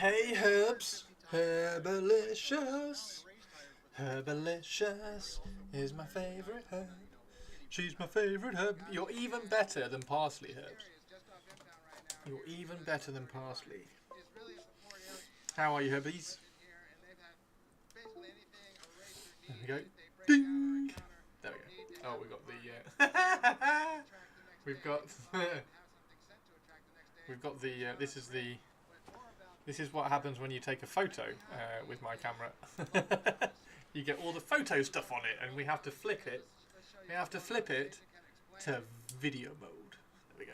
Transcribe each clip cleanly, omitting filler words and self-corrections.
Hey Herbs, Herbalicious. Herbalicious is my favourite herb. She's my favourite herb. You're even better than parsley, Herbs. You're even better than parsley. How are you, Herbies? There we go. Ding! There we go. Oh, we got the... we've got... we've got the... this is the... This is what happens when you take a photo with my camera. You get all the photo stuff on it, and we have to flip it. We have to flip it to video mode. There we go.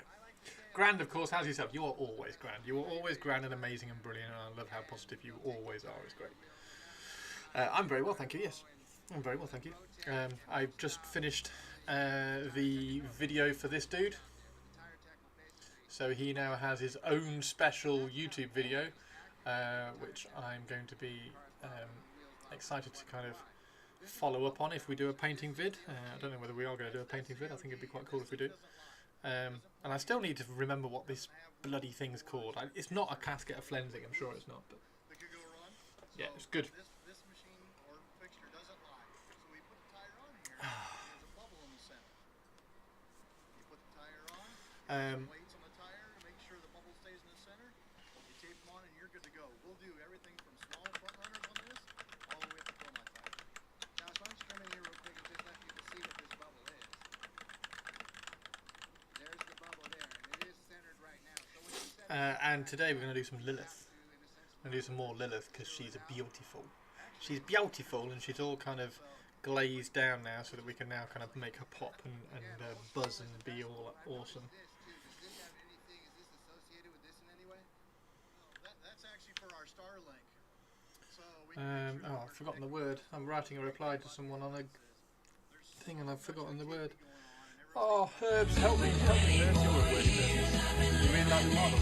Grand, of course. How's yourself? You are always grand. You are always grand and amazing and brilliant, and I love how positive you always are. It's great. I'm very well, thank you. Yes, I'm very well, thank you. I've just finished the video for this dude. So he now has his own special YouTube video, which I'm going to be excited to kind of follow up on if we do a painting vid. I don't know whether we are going to do a painting vid. I think it'd be quite cool if we do. And I still need to remember what this bloody thing's called. It's not a casket of flensing, I'm sure it's not. But yeah, it's good. And today we're going to do some Lelith. We're going to do some more Lelith because she's beautiful. She's beautiful and she's all kind of glazed down now so that we can now kind of make her pop and buzz and be all awesome. Oh, I've forgotten the word. I'm writing a reply to someone on a thing and I've forgotten the word. Oh, Herbs, help me, learn your word. You really like the model?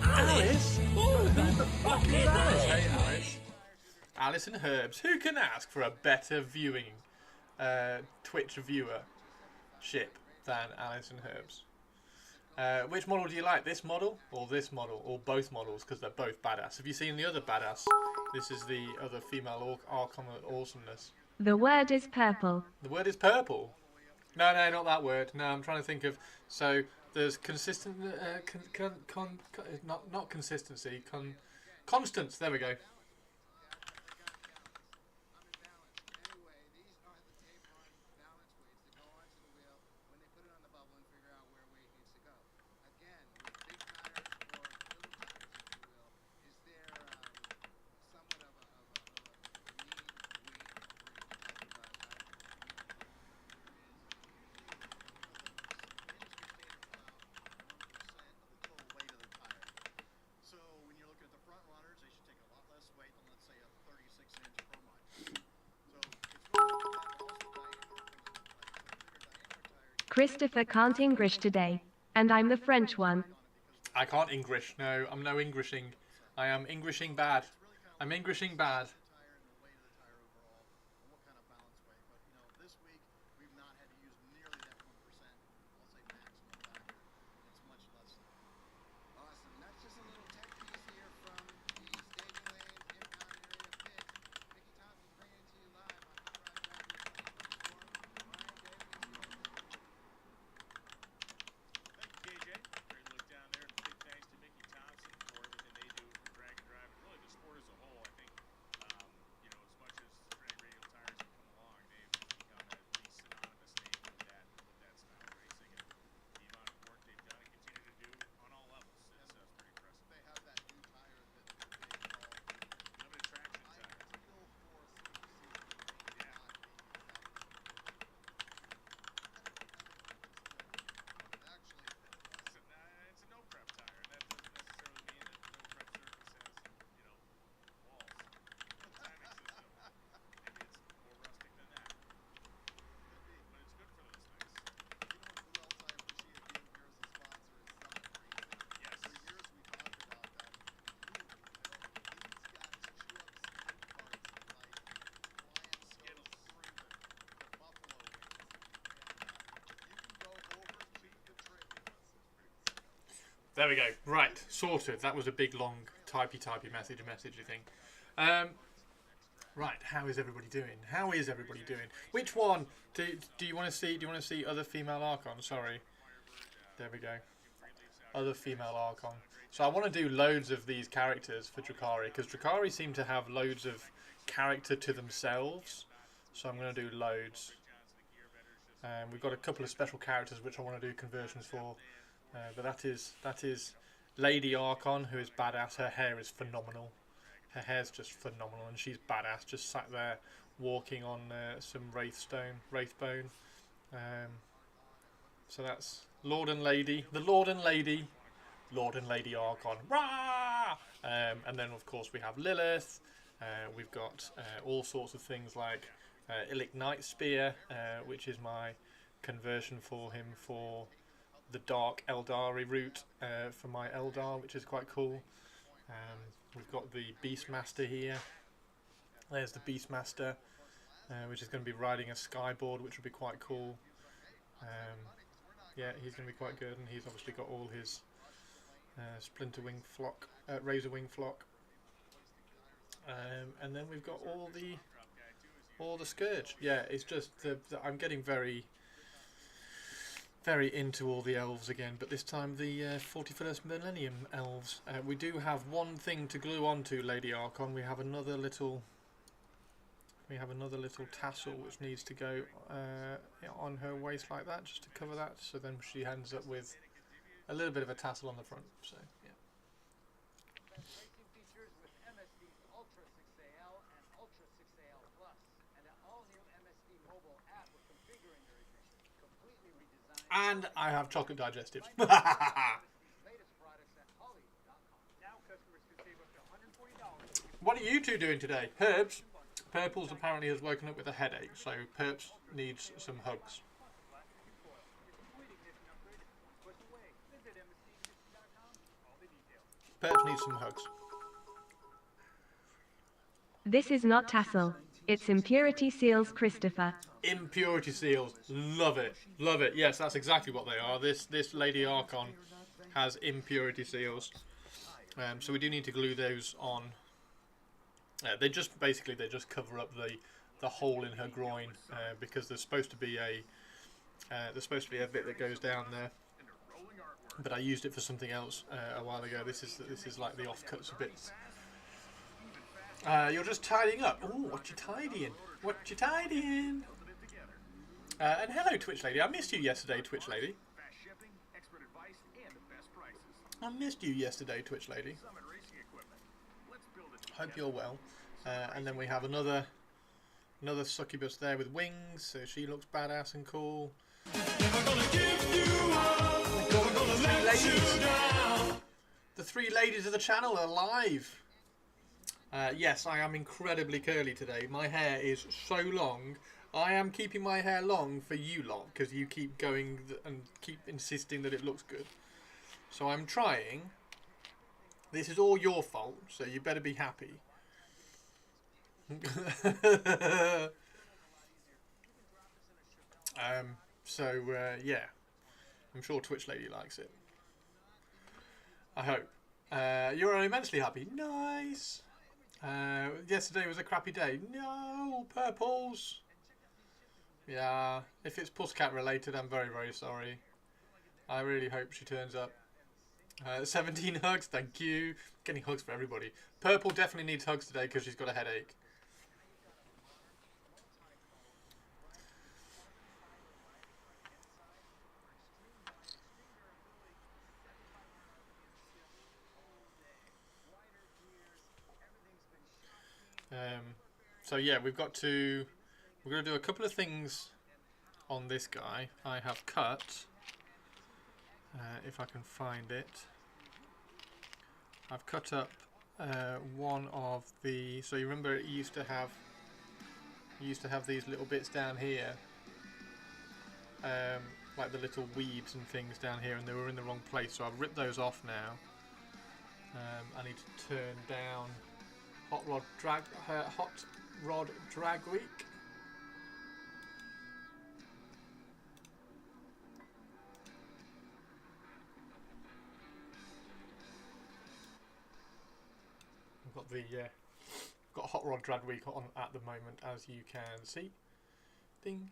Alice? Who the fuck is Alice? Hey, Alice. Alice and Herbs. Who can ask for a better viewing Twitch viewership than Alice and Herbs? Which model do you like? This model or this model? Or both models? Because they're both badass. Have you seen the other badass? This is the other female Archon awesomeness. The word is purple. The word is purple? No, not that word. No, I'm trying to think of... So, there's consistent... not consistency. Constance. There we go. Christopher can't English today, and I'm the French one. I can't English. No, I'm no Englishing. I am Englishing bad. I'm Englishing bad. There we go. Right, sorted. That was a big, long, typey messagey thing. Right, how is everybody doing? How is everybody doing? Which one do you want to see? Do you want to see other female Archons? Sorry. There we go. Other female Archon. So I want to do loads of these characters for Drukhari, because Drukhari seem to have loads of character to themselves. So I'm going to do loads. We've got a couple of special characters which I want to do conversions for. But that is Lady Archon, who is badass. Her hair is phenomenal. Her hair's just phenomenal, and she's badass. Just sat there walking on some wraithbone. So that's Lord and Lady, the Lord and Lady Archon. Rah! And then of course we have Lelith. We've got all sorts of things like Illic Night Spear, which is my conversion for him for the Dark Eldari route for my Eldar, which is quite cool. We've got the Beastmaster here. There's the Beastmaster, which is going to be riding a skyboard, which will be quite cool. Yeah, he's going to be quite good, and he's obviously got all his Razor Wing flock. And then we've got all the Scourge. Yeah, it's just I'm getting very into all the elves again, but this time the 41st Millennium elves. We do have one thing to glue onto Lady Archon. We have another little tassel which needs to go on her waist like that, just to cover that. So then she ends up with a little bit of a tassel on the front. So yeah. And I have chocolate digestives. What are you two doing today? Herbs. Purples apparently has woken up with a headache, so Perps needs some hugs. Perps needs some hugs. This is not tassel. It's impurity seals, Christopher. Impurity seals. Love it. Love it. Yes, that's exactly what they are. This Lady Archon has impurity seals. So we do need to glue those on. They just cover up the hole in her groin, because there's supposed to be a bit that goes down there. But I used it for something else a while ago. This is like the offcuts bits. You're just tidying up. Oh, what you tidying? What you tidying? And hello, Twitch Lady. I missed you yesterday, Twitch Lady. I missed you yesterday, Twitch Lady. Hope you're well. And then we have another succubus there with wings, so she looks badass and cool. The three ladies of the channel are live. Yes, I am incredibly curly today. My hair is so long. I am keeping my hair long for you lot, because you keep going and keep insisting that it looks good. So I'm trying. This is all your fault, so you better be happy. Yeah. I'm sure Twitch Lady likes it. I hope. You're immensely happy. Nice. Yesterday was a crappy day. No, purples. Yeah, if it's Pussycat related, I'm very, very sorry. I really hope she turns up. 17 hugs, thank you. Getting hugs for everybody. Purple definitely needs hugs today because she's got a headache. So yeah, we're going to do a couple of things on this guy. I have cut, if I can find it, I've cut up one of the, so you remember it used to have these little bits down here, like the little weeds and things down here, and they were in the wrong place, so I've ripped those off now. I need to turn down Hot Rod Drag Week. got Hot Rod Drag Week on at the moment, as you can see. Ding.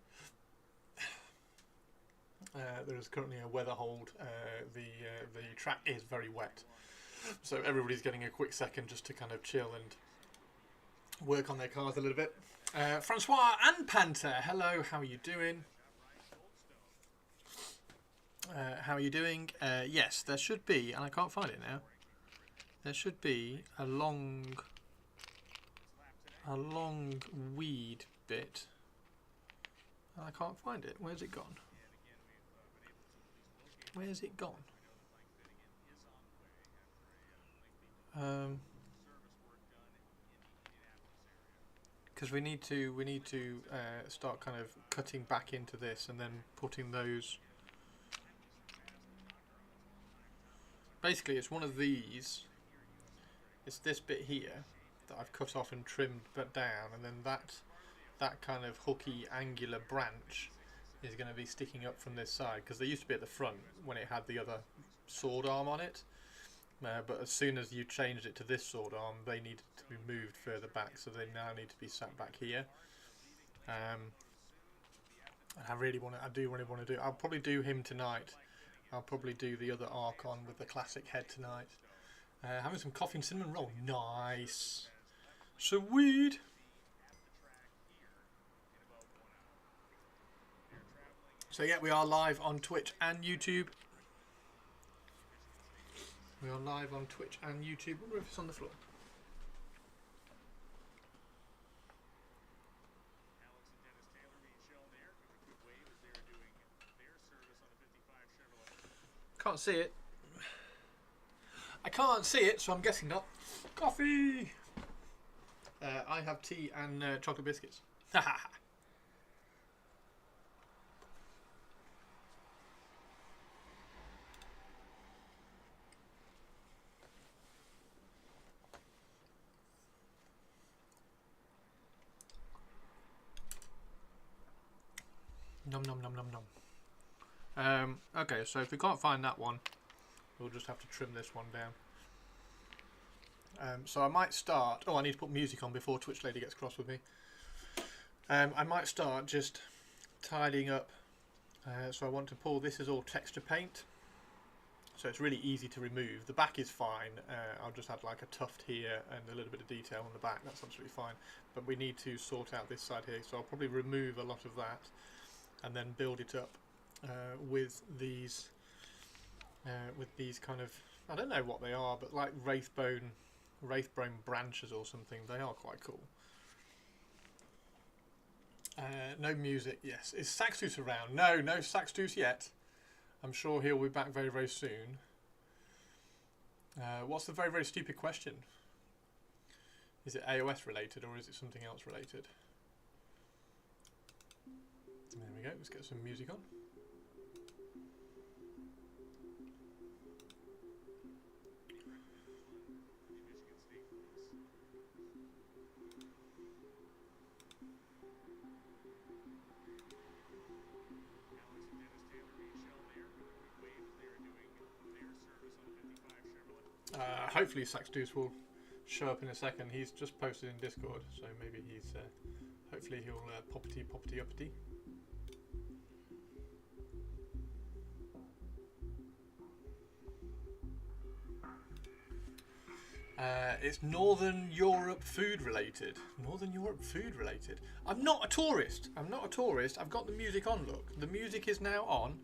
There is currently a weather hold. The track is very wet, so everybody's getting a quick second just to kind of chill and work on their cars a little bit. Francois and Panther, hello. How are you doing? How are you doing? Yes, there should be, and I can't find it now. There should be a long weed bit. I can't find it. Where's it gone? Where's it gone? Because we need to start kind of cutting back into this and then putting those. Basically, it's one of these. It's this bit here that I've cut off and trimmed but down, and then that kind of hooky angular branch is going to be sticking up from this side, because they used to be at the front when it had the other sword arm on it, but as soon as you changed it to this sword arm, they needed to be moved further back, so they now need to be sat back here. And I do really want to do. I'll probably do him tonight. I'll probably do the other Archon with the classic head tonight. Having some coffee and cinnamon roll. Nice. Sweet. So yeah, we are live on Twitch and YouTube. We are live on Twitch and YouTube. I wonder if it's on the floor. Can't see it. I can't see it, so I'm guessing not. Coffee! I have tea and chocolate biscuits. Nom nom nom nom nom. Okay, so if we can't find that one, we'll just have to trim this one down. So I might start. Oh, I need to put music on before Twitch Lady gets cross with me. I might start just tidying up. So I want to pull. This is all texture paint, so it's really easy to remove. The back is fine. I'll just add like a tuft here and a little bit of detail on the back. That's absolutely fine. But we need to sort out this side here. So I'll probably remove a lot of that and then build it up with these kind of, I don't know what they are, but like wraithbone branches or something. They are quite cool. No music. Yes. Is Saxtus around? No Saxtus yet. I'm sure he'll be back very, very soon. What's the very, very stupid question? Is it AOS related or is it something else related? There we go. Let's get some music on. Hopefully Saxtus will show up in a second. He's just posted in Discord, so maybe he's hopefully he'll poppity uppity. It's Northern Europe food related. Northern Europe food related. I'm not a tourist. I've got the music on, look. The music is now on.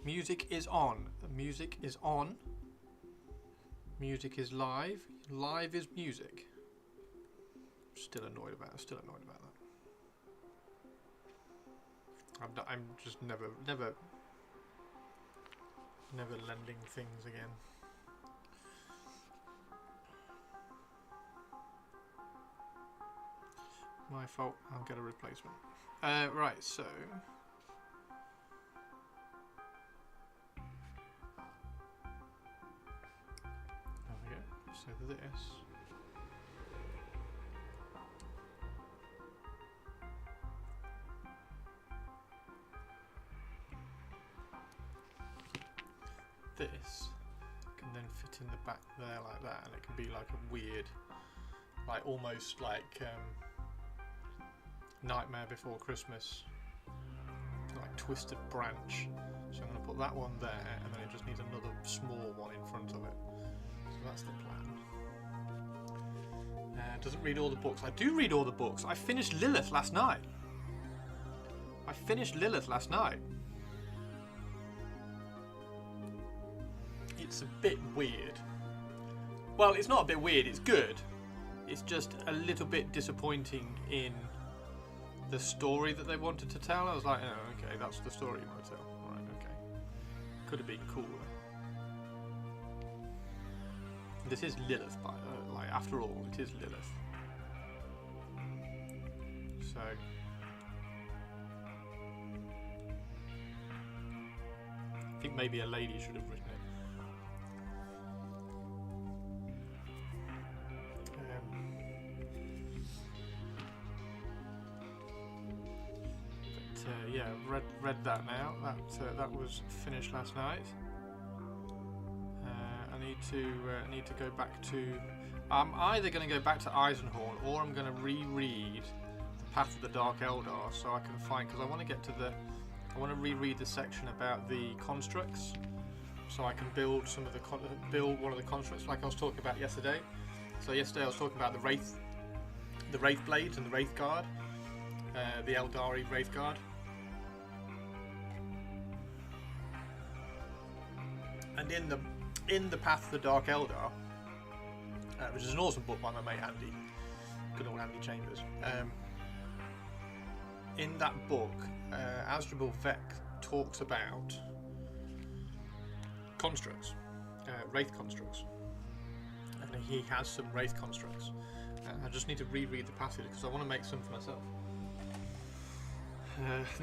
Music is on. Music is on. Music is live. Live is music. Still annoyed about that. I'm just never lending things again. My fault. I'll get a replacement. Right, so there we go. So this. This can then fit in the back there like that, and it can be like a weird like almost like Nightmare Before Christmas, like Twisted Branch. So I'm going to put that one there, and then it just needs another small one in front of it. So that's the plan. Doesn't read all the books. I do read all the books. I finished Lelith last night. It's a bit weird. Well, it's not a bit weird, it's good. It's just a little bit disappointing in the story that they wanted to tell. I was like, oh, okay, that's the story you want to tell. Right, okay. Could have been cooler. This is Lelith, like, after all, it is Lelith. So... I think maybe a lady should have written it. Yeah, read that now. That was finished last night. I need to go back to. I'm either going to go back to Eisenhorn or I'm going to reread the Path of the Dark Eldar, so I can find, because I want to get to the. I want to reread the section about the constructs, so I can build some of the build one of the constructs like I was talking about yesterday. So yesterday I was talking about the Wraith blades and the Wraith guard, the Eldari Wraith guard. And in the Path of the Dark Eldar, which is an awesome book by my mate Andy, good old Andy Chambers. In that book, Asdrubal Vek talks about constructs, Wraith constructs, and he has some Wraith constructs. I just need to reread the passage because I want to make some for myself.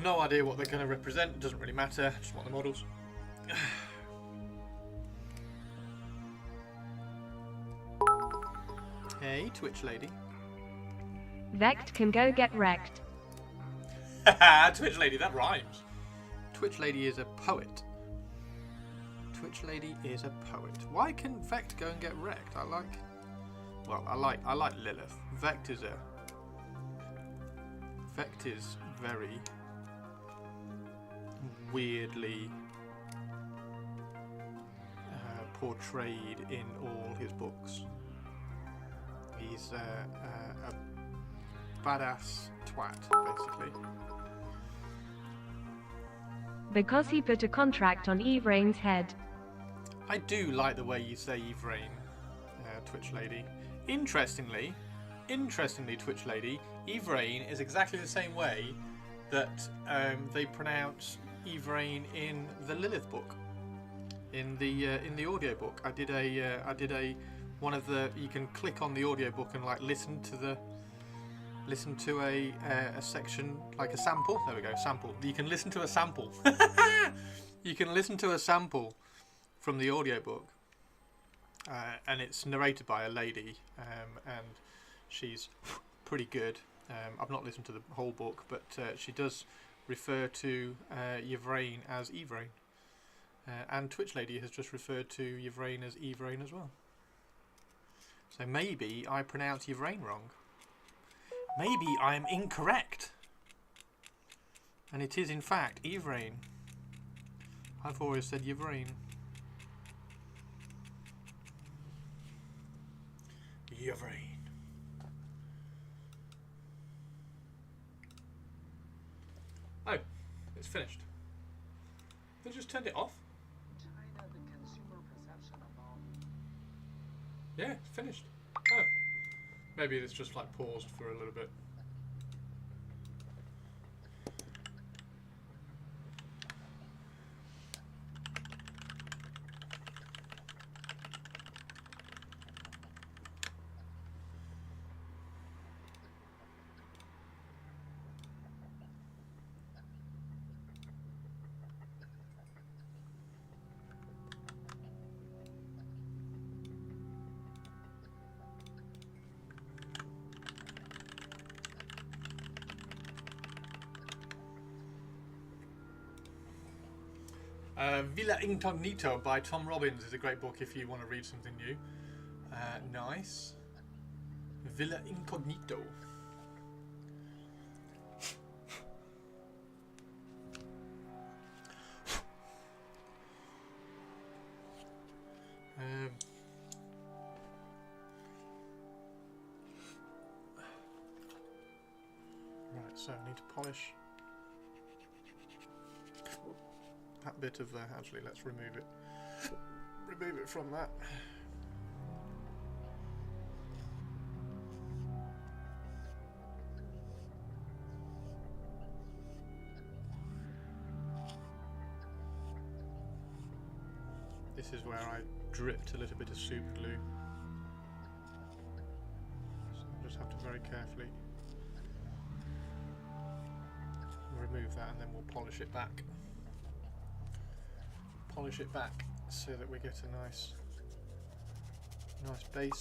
No idea what they're going to represent, it doesn't really matter, I just want the models. Hey, Twitch lady. Vect can go get wrecked. Twitch lady, that rhymes. Twitch lady is a poet. Twitch lady is a poet. Why can Vect go and get wrecked? I like Lelith. Vect is very weirdly portrayed in all his books. He's a badass twat, basically. Because he put a contract on Yvrain's head. I do like the way you say Yvrain, Twitch lady. Interestingly, Twitch lady, Yvrain is exactly the same way that they pronounce Yvrain in the Lelith book. In the audiobook, I did a one of the, you can click on the audiobook and like listen to a section, like a sample. There we go, sample. You can listen to a sample. You can listen to a sample from the audiobook, and it's narrated by a lady, and she's pretty good. I've not listened to the whole book, but she does refer to Yvrain as Yvrain, and Twitch lady has just referred to Yvrain as Yvrain as well. So maybe I pronounce Yvrain wrong. Maybe I am incorrect. And it is in fact Yvrain. I've always said Yvrain. Yvrain. Oh, it's finished. They just turned it off? Yeah, it's finished. Oh. Maybe it's just like paused for a little bit. Villa Incognito by Tom Robbins is a great book if you want to read something new. Nice. Villa Incognito. Right, so I need to polish that bit of there. Actually, let's remove it. Remove it from that. This is where I dripped a little bit of super glue. So I just have to very carefully remove that, and then we'll polish it back. Polish it back so that we get a nice base.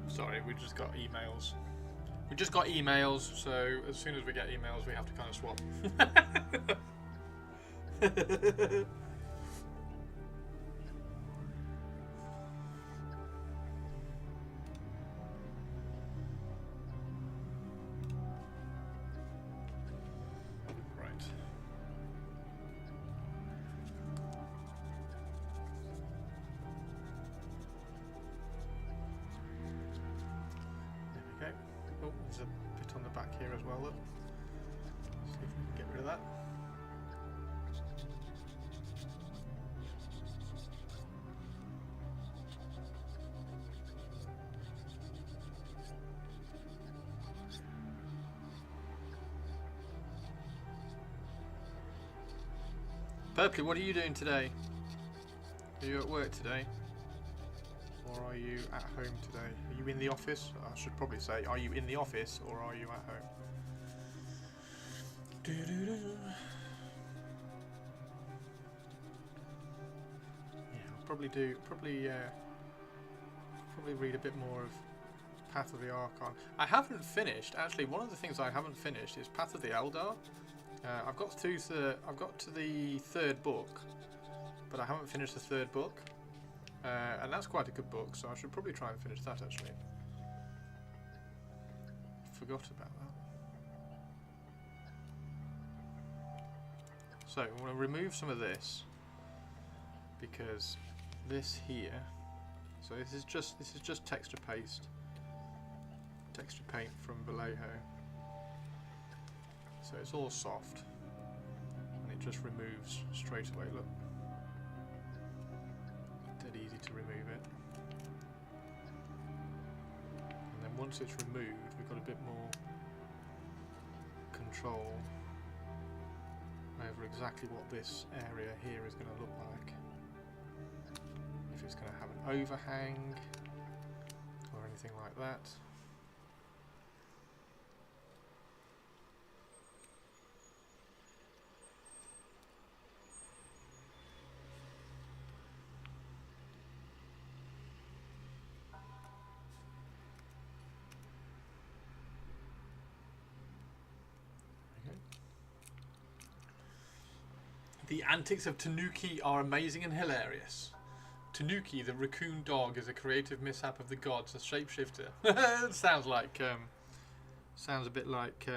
Sorry, we just got emails. We just got emails, so as soon as we get emails, we have to kind of swap. Right. Okay. Oh, there's a bit on the back here as well, look. See if we can get rid of that. Purpley, what are you doing today? Are you at work today? Or are you at home today? Are you in the office? I should probably say, are you in the office or are you at home? Yeah, I'll probably read a bit more of Path of the Archon. I haven't finished. Actually, one of the things I haven't finished is Path of the Eldar. I've got to the third book, but I haven't finished the third book. And that's quite a good book, so I should probably try and finish that actually. Forgot about that. So I'm going to remove some of this because this here. So this is just texture paint from Vallejo. So it's all soft, and it just removes straight away. Look. Dead easy to remove it, and then once it's removed we've got a bit more control over exactly what this area here is going to look like, if it's going to have an overhang or anything like that. The antics of Tanuki are amazing and hilarious. Tanuki, the raccoon dog, is a creative mishap of the gods, a shapeshifter. It sounds a bit like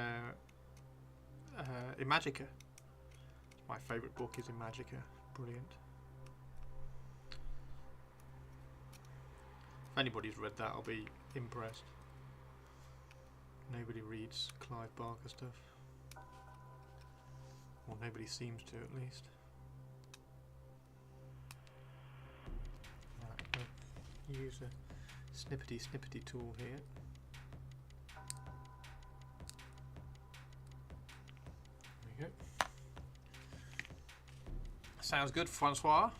Imagica. My favourite book is Imagica. Brilliant. If anybody's read that, I'll be impressed. Nobody reads Clive Barker stuff. Well, nobody seems to, at least. Right, we'll use a snippety tool here. There we go. Sounds good, Francois.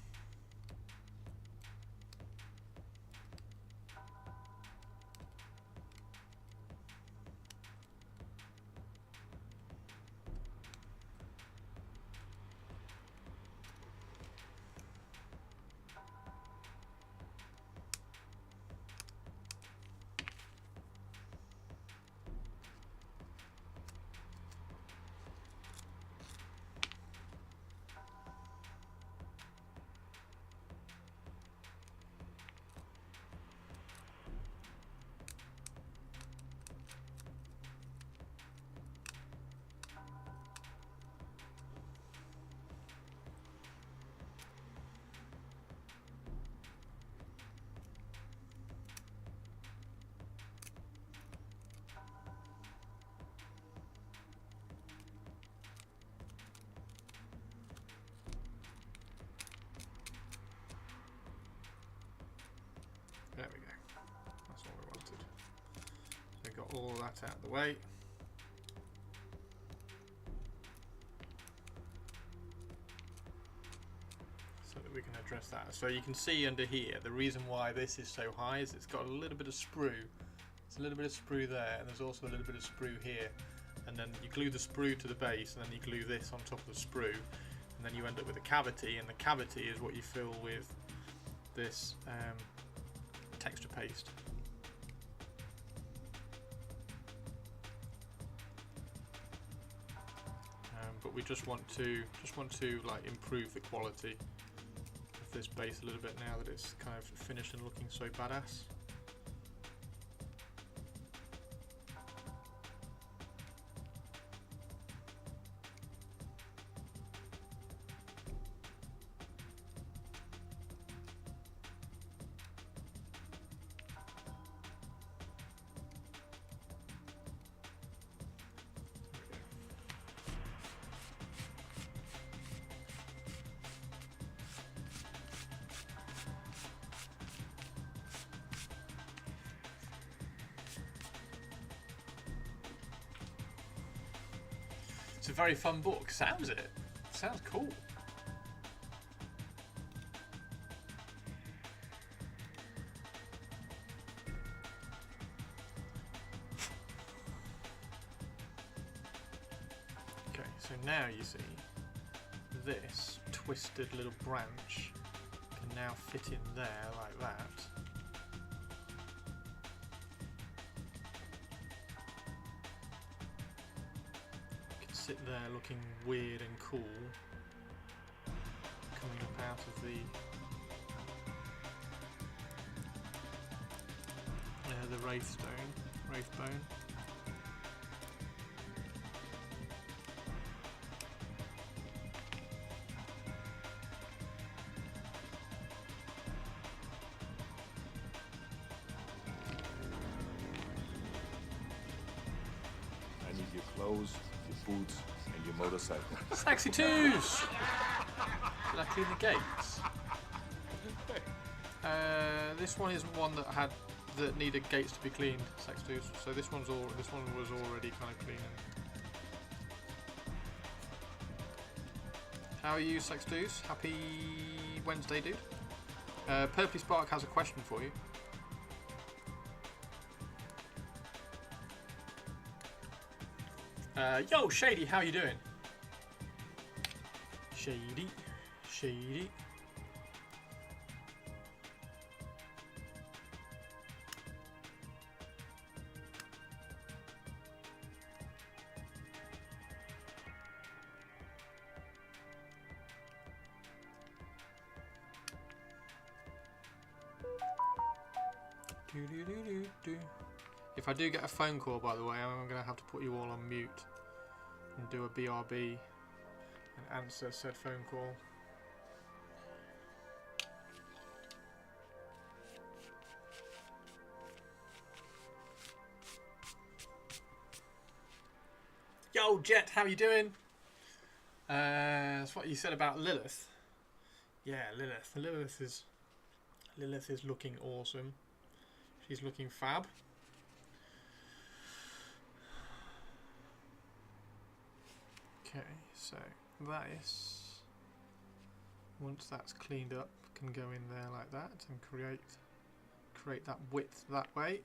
got all that out of the way. So that we can address that. So you can see under here, the reason why this is so high is it's got a little bit of sprue. There's a little bit of sprue there, and there's also a little bit of sprue here. And then you glue the sprue to the base, and then you glue this on top of the sprue, and then you end up with a cavity, and the cavity is what you fill with this texture paste. But we just want to like improve the quality of this base a little bit now that it's kind of finished and looking so badass. It's a very fun book. Sounds it. Sounds cool. Okay, so now you see this twisted little branch can now fit in there like that. Sit there looking weird and cool, coming up out of the wraith bone. I need your clothes, your boots, and your motorcycle. Sexy twos! Did I clean the gates? This one isn't one that needed gates to be cleaned, Sex twos. So this one was already kind of clean. How are you, Sex twos? Happy Wednesday, dude. Purpley Spark has a question for you. Yo, Shady, how you doing? Shady. If I do get a phone call, by the way, I'm going to have to put you all on mute and do a BRB and answer said phone call. Yo, Jet, how you doing? That's what you said about Lelith. Yeah, Lelith is looking awesome. She's looking fab. Okay, so this, once that's cleaned up, can go in there like that and create that width that way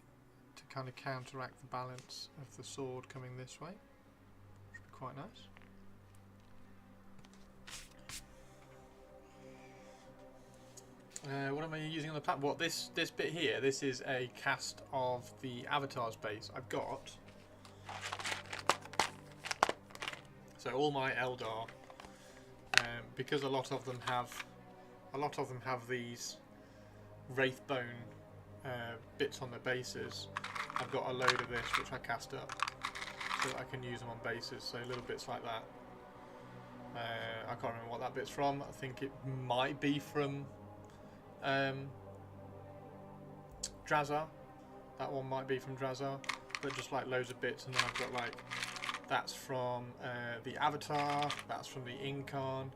to kind of counteract the balance of the sword coming this way. Which would be quite nice. What am I using on the platform? What, this bit here, this is a cast of the Avatar's base I've got. So all my Eldar, because a lot of them have these wraith bone bits on their bases. I've got a load of this which I cast up so that I can use them on bases. So little bits like that. I can't remember what that bit's from. I think it might be from Drazar. That one might be from Drazar, but just like loads of bits, and then I've got like that's from the Avatar, that's from the Incarn,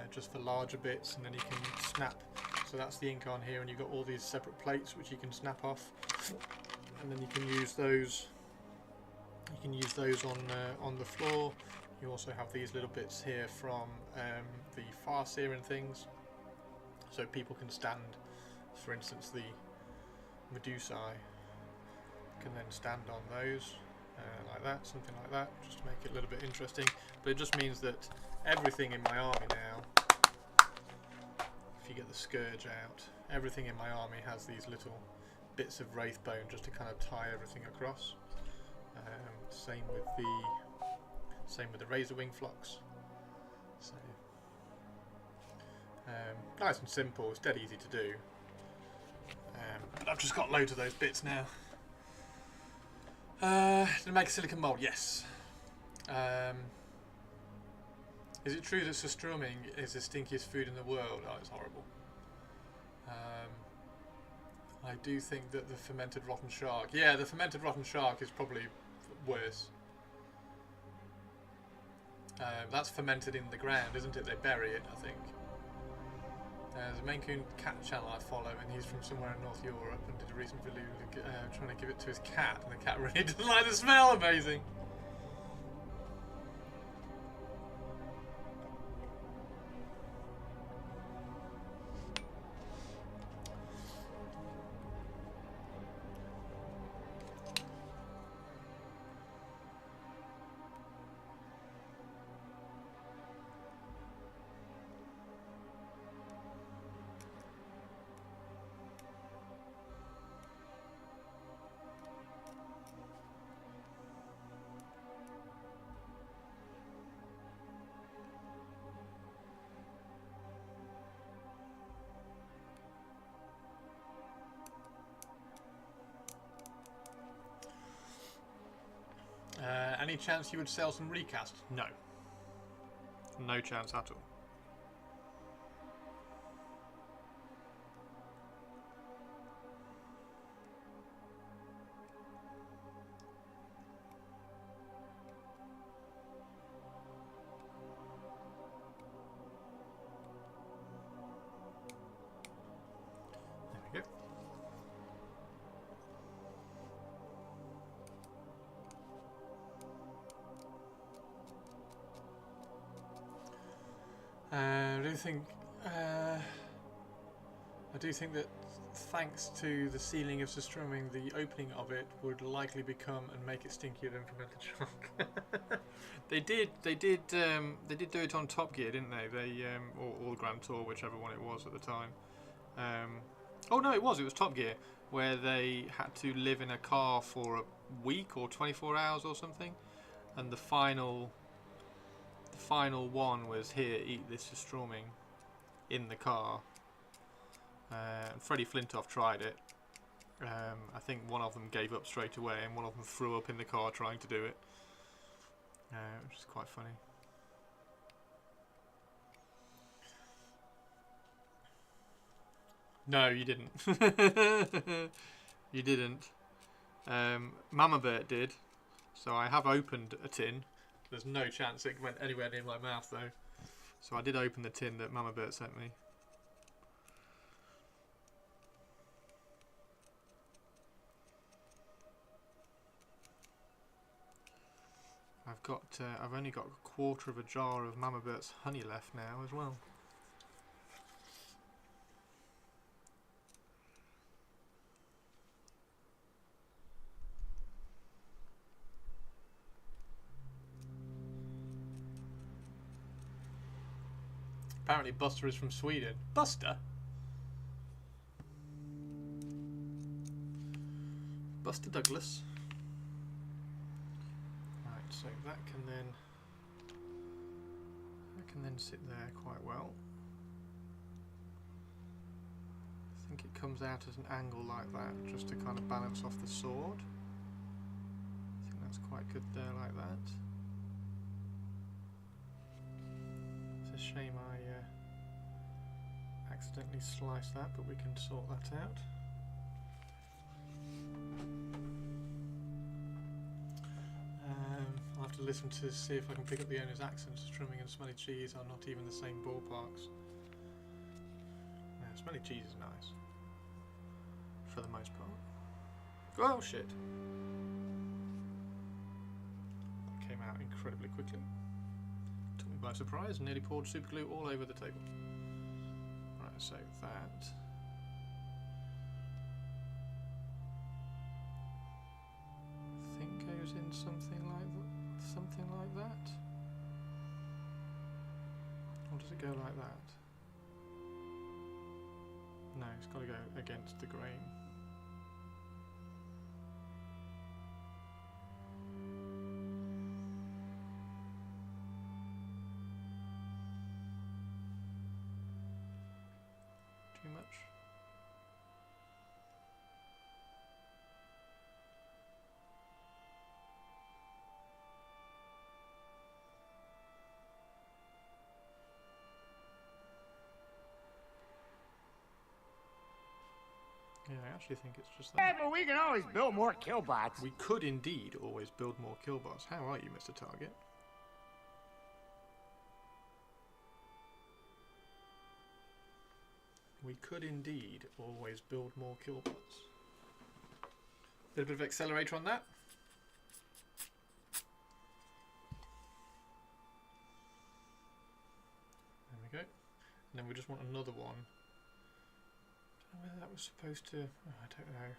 just for larger bits, and then you can snap. So that's the Incarn here, and you've got all these separate plates which you can snap off and then you can use those. You can use those on the floor. You also have these little bits here from the farseer and things, so people can stand. For instance, the Medusae can then stand on those like that, something like that, just to make it a little bit interesting. But it just means that everything in my army now, if you get the scourge out, everything in my army has these little bits of wraith bone just to kind of tie everything across. Same with the razor wing flocks. So nice and simple. It's dead easy to do. But I've just got loads of those bits now. To make a silicon mold, yes. Is it true that surströmming is the stinkiest food in the world? Oh, it's horrible. I do think that the fermented rotten shark. Yeah, the fermented rotten shark is probably worse. That's fermented in the ground, isn't it? They bury it, I think. There's a Maine Coon cat channel I follow, and he's from somewhere in North Europe, and did a recent video trying to give it to his cat, and the cat really doesn't like the smell. Amazing. Any chance you would sell some recast? No. No chance at all. There we go. I do think that thanks to the sealing of surströmming, the opening of it would likely become and make it stinkier than fermented shark. They did do it on Top Gear, didn't they? Or Grand Tour, whichever one it was at the time. Oh no, it was Top Gear, where they had to live in a car for a week or 24 hours or something, and the final one was, here, eat this surströmming in the car. Freddie Flintoff tried it. I think one of them gave up straight away, and one of them threw up in the car trying to do it, which is quite funny. No, you didn't. You didn't. Mama Bert did, so I have opened a tin. There's no chance it went anywhere near my mouth though. So I did open the tin that Mama Bert sent me. I've only got a quarter of a jar of Mama Bert's honey left now as well. Apparently Buster is from Sweden. Buster? Buster Douglas. Right, so that can then sit there quite well. I think it comes out at an angle like that, just to kind of balance off the sword. I think that's quite good there like that. It's a shame I accidentally sliced that, but we can sort that out. I'll have to listen to see if I can pick up the owner's accents. Strumming and smelly cheese are not even the same ballparks. Yeah, smelly cheese is nice, for the most part. Oh shit. Came out incredibly quickly. Took me by surprise and nearly poured super glue all over the table. Right, so that. I think goes in something like that. Something like that. Or does it go like that? No, it's got to go against the grain. Too much? Yeah, I actually think it's just that. Yeah, but we can always build more killbots. We could indeed always build more killbots. How are you, Mr. Target? We could indeed always build more killbots. Little bit of accelerator on that. There we go. And then we just want another one. I don't know whether that was supposed to... Oh, I don't know.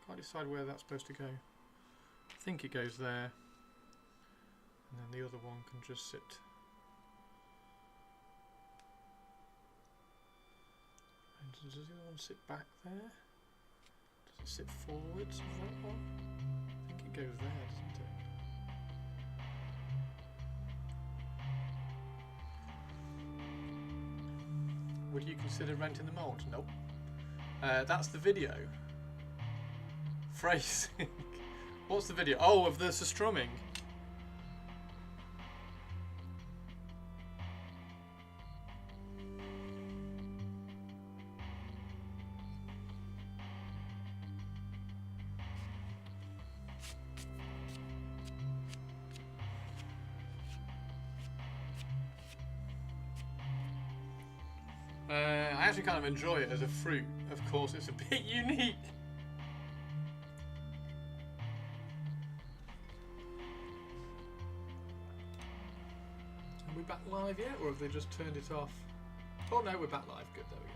Can't decide where that's supposed to go. I think it goes there. And then the other one can just sit... Does the other one sit back there? Does it sit forwards of that one? I think it goes there, doesn't it? Would you consider renting the mould? Nope. That's the video. Phrasing. What's the video? Oh, of the strumming. I actually kind of enjoy it as a fruit. Of course, it's a bit unique. Are we back live yet, or have they just turned it off? Oh no, we're back live. Good, there we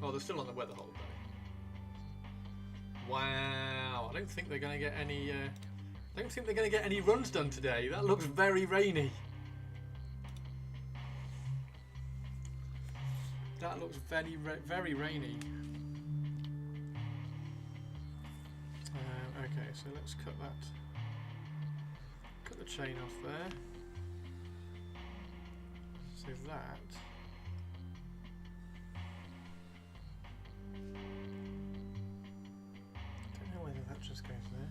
go. Oh, they're still on the weather hold though. Wow, I don't think they're going to get any. I don't think they're going to get any runs done today. That looks very rainy. That looks very, very rainy. Okay, so let's cut the chain off there. So that. I don't know whether that just goes there.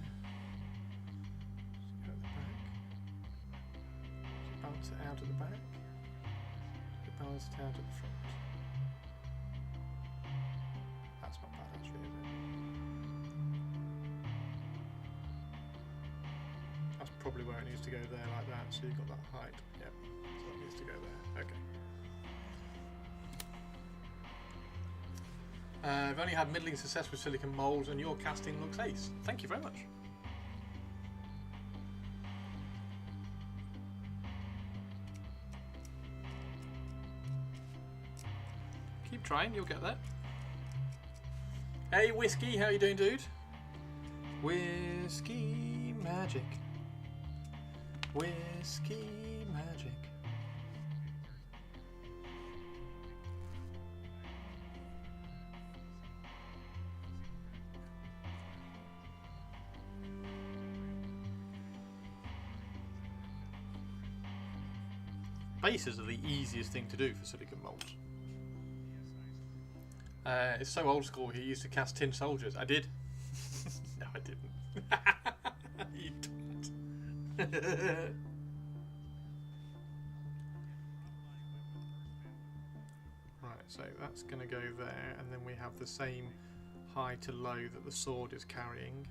Just go at the back. Just balance it out at the back. Just balance it out at the front. That's not bad actually, is it? That's probably where it needs to go there, like that, so you've got that height. Yep, so it needs to go there. Okay. I've only had middling success with silicon moulds and your casting looks ace. Thank you very much. Keep trying, you'll get there. Hey Whiskey, how you doing, dude? Whiskey magic. Whiskey magic. Bases are the easiest thing to do for silicon molds. It's so old school, he used to cast tin soldiers. I did. No, I didn't. You don't. Right, so that's going to go there, and then we have the same high to low that the sword is carrying.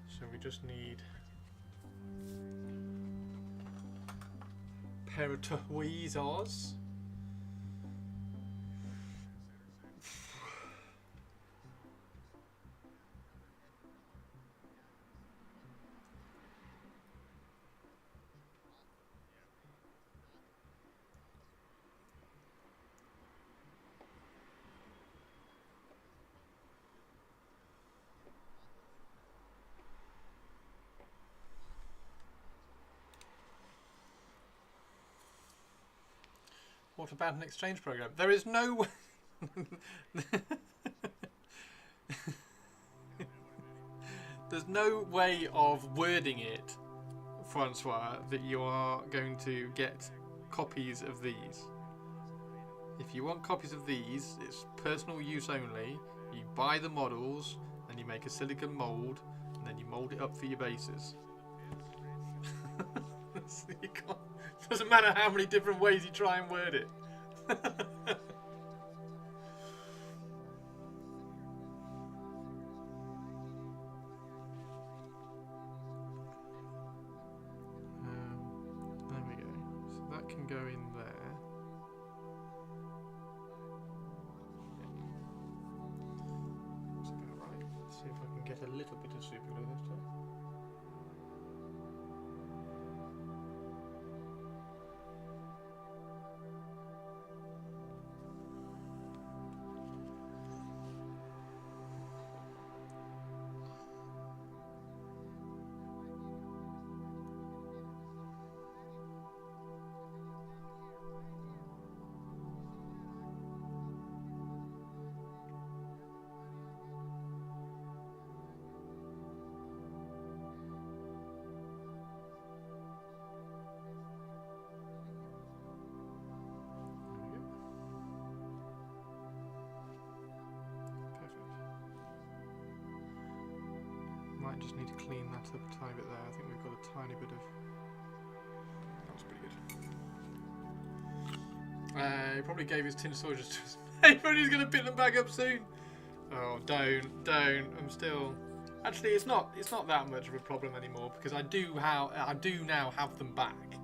So we just need a pair of tweezers. What about an exchange program? There is no... There's no way of wording it, Francois, that you are going to get copies of these. If you want copies of these, it's personal use only. You buy the models, and you make a silicon mould, and then you mould it up for your bases. You can't, doesn't matter how many different ways you try and word it. There we go. So that can go in there. That's about right. Let's see if I can get a little bit of super glue this time. Might just need to clean that up a tiny bit there. I think we've got a tiny bit of... That was pretty good. He probably gave his tin soldiers to his mate, but he's going to pick them back up soon. Oh, don't. I'm still... Actually, it's not that much of a problem anymore, because I do now have them back,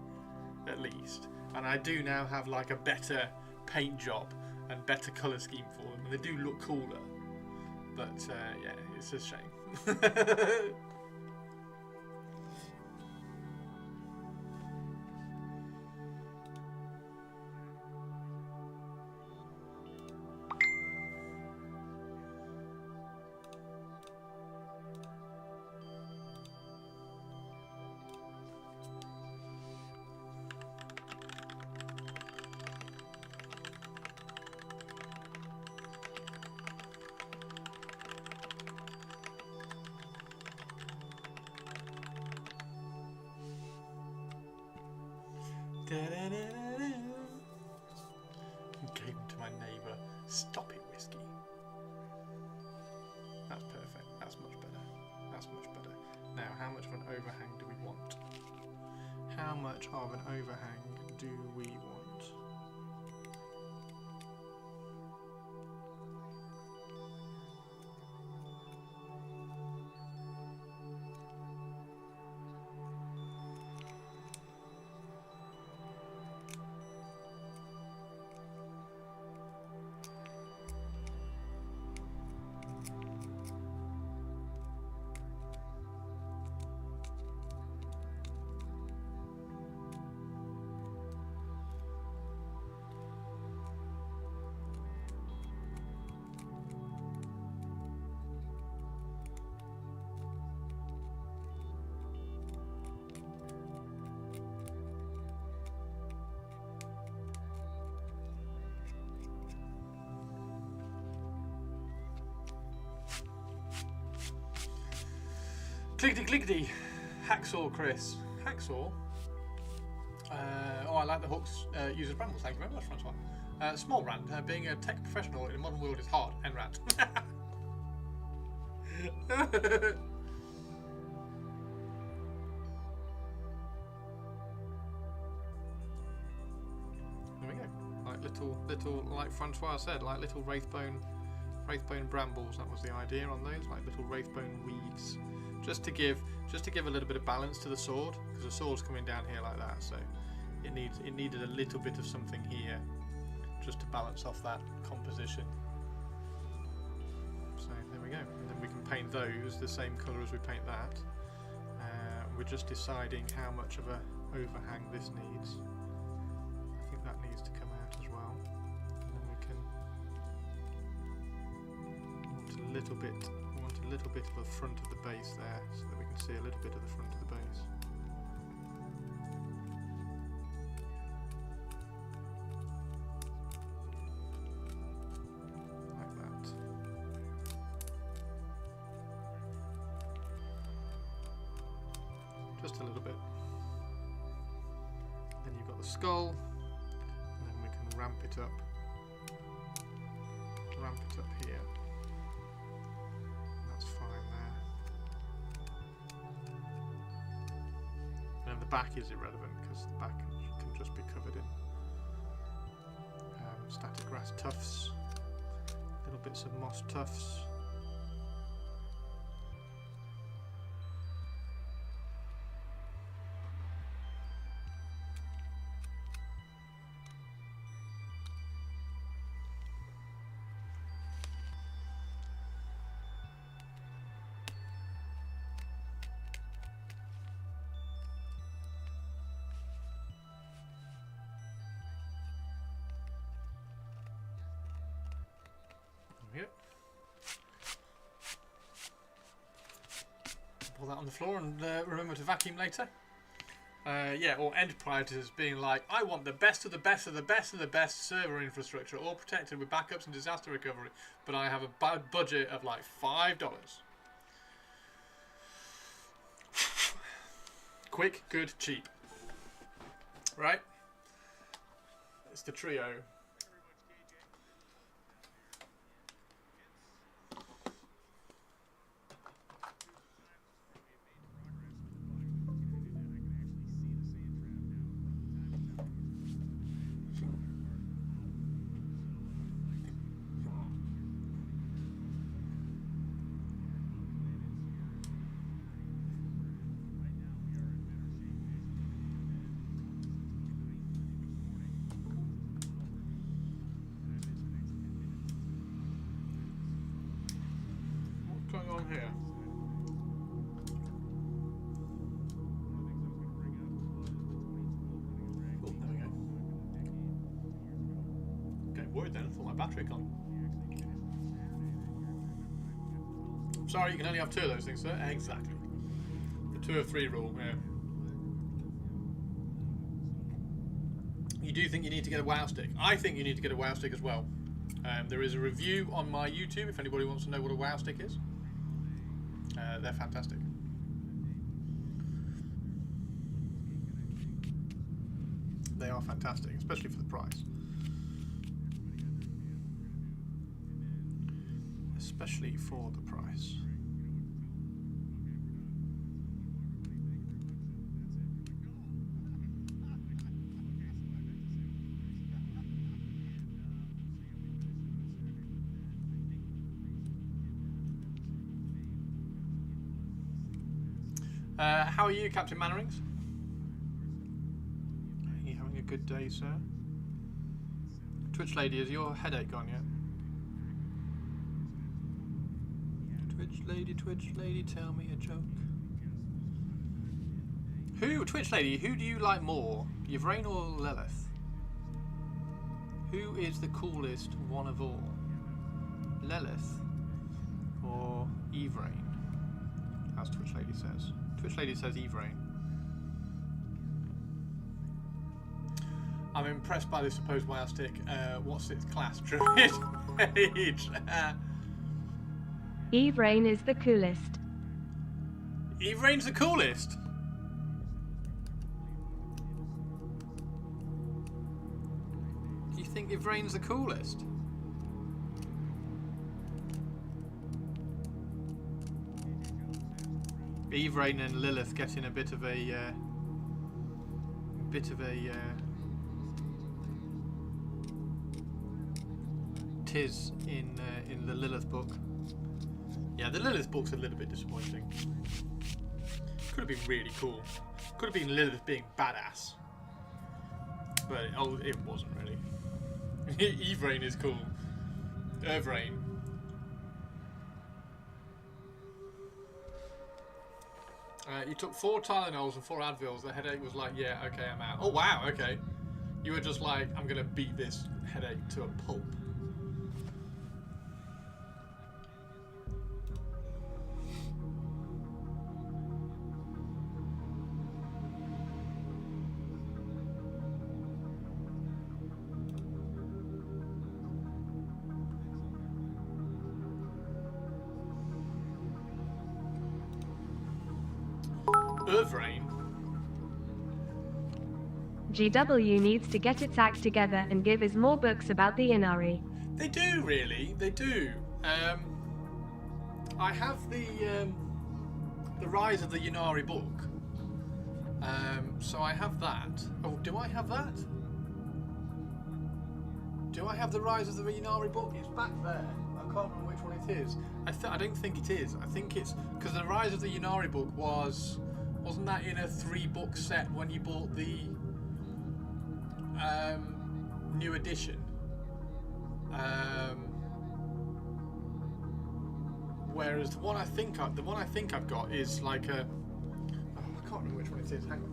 at least. And I do now have like a better paint job and better colour scheme for them, and they do look cooler. But yeah, it's a shame. Gave him to my neighbour. Stop it, whiskey. That's perfect. That's much better. That's much better. Now, how much of an overhang do we want? How much of an overhang do we want? Clickety clickety. Hacksaw, Chris. Hacksaw? Oh, I like the hooks used as brambles. Thank you very much, Francois. Small rant. Being a tech professional in a modern world is hard. End rant. There we go. Like little, like Francois said, like little wraithbone brambles. That was the idea on those, like little wraithbone weeds. Just to give a little bit of balance to the sword, because the sword's coming down here like that, so it needed a little bit of something here, just to balance off that composition. So there we go, and then we can paint those the same colour as we paint that. We're just deciding how much of a overhang this needs. I think that needs to come out as well, and then we can want a little bit of the front of the base there, so that we can see a little bit of the front of the base. Just a little bit. Then you've got the skull, and then we can ramp it up. Ramp it up here. That's fine there. And the back is irrelevant because the back can just be covered in static grass tufts, little bits of moss tufts. Yep. Pull that on the floor and remember to vacuum later. Yeah, or enterprises being like, I want the best of the best of the best of the best server infrastructure, all protected with backups and disaster recovery, but I have a bad budget of like $5. Quick, good, cheap. Right? It's the trio. Here. Oh, there we go. Getting worried then, I thought my battery had gone. Sorry, you can only have 2 of those things, sir. Exactly. The 2 of 3 rule, yeah. You do think you need to get a WoW stick? I think you need to get a WoW stick as well. There is a review on my YouTube if anybody wants to know what a WoW stick is. They're fantastic. They are fantastic, especially for the price. Especially for the price. How are you, Captain Mannerings? Are you having a good day, sir? Twitch lady, is your headache gone yet? Twitch lady, tell me a joke. Twitch lady, who do you like more? Yvrain or Lelith? Who is the coolest one of all? Lelith or Yvrain? As Twitch lady says. Twitch lady says Yvrain. I'm impressed by the supposed WoW stick. What's its class? Druid age. Yvrain is the coolest. Yvrain's the coolest. You think Yvrain's the coolest? Yvrain and Lelith getting a bit of a tiz in the Lelith book. Yeah, the Lelith book's a little bit disappointing. Could have been really cool. Could have been Lelith being badass, but it wasn't really. Yvrain is cool. Yvrain. You took 4 Tylenols and 4 Advils. The headache was like, yeah, okay, I'm out. Oh, wow, okay. You were just like, I'm going to beat this headache to a pulp. Yvrain? GW needs to get its act together and give us more books about the Inari. They do, really. They do. I have the Rise of the Inari book. So I have that. Oh, do I have that? Do I have the Rise of the Inari book? It's back there. I can't remember which one it is. I don't think it is. I think it's because the Rise of the Inari book wasn't that in a 3-book set when you bought the new edition? Whereas the one I think I've got is like a. Oh, I can't remember which one it is. Hang on.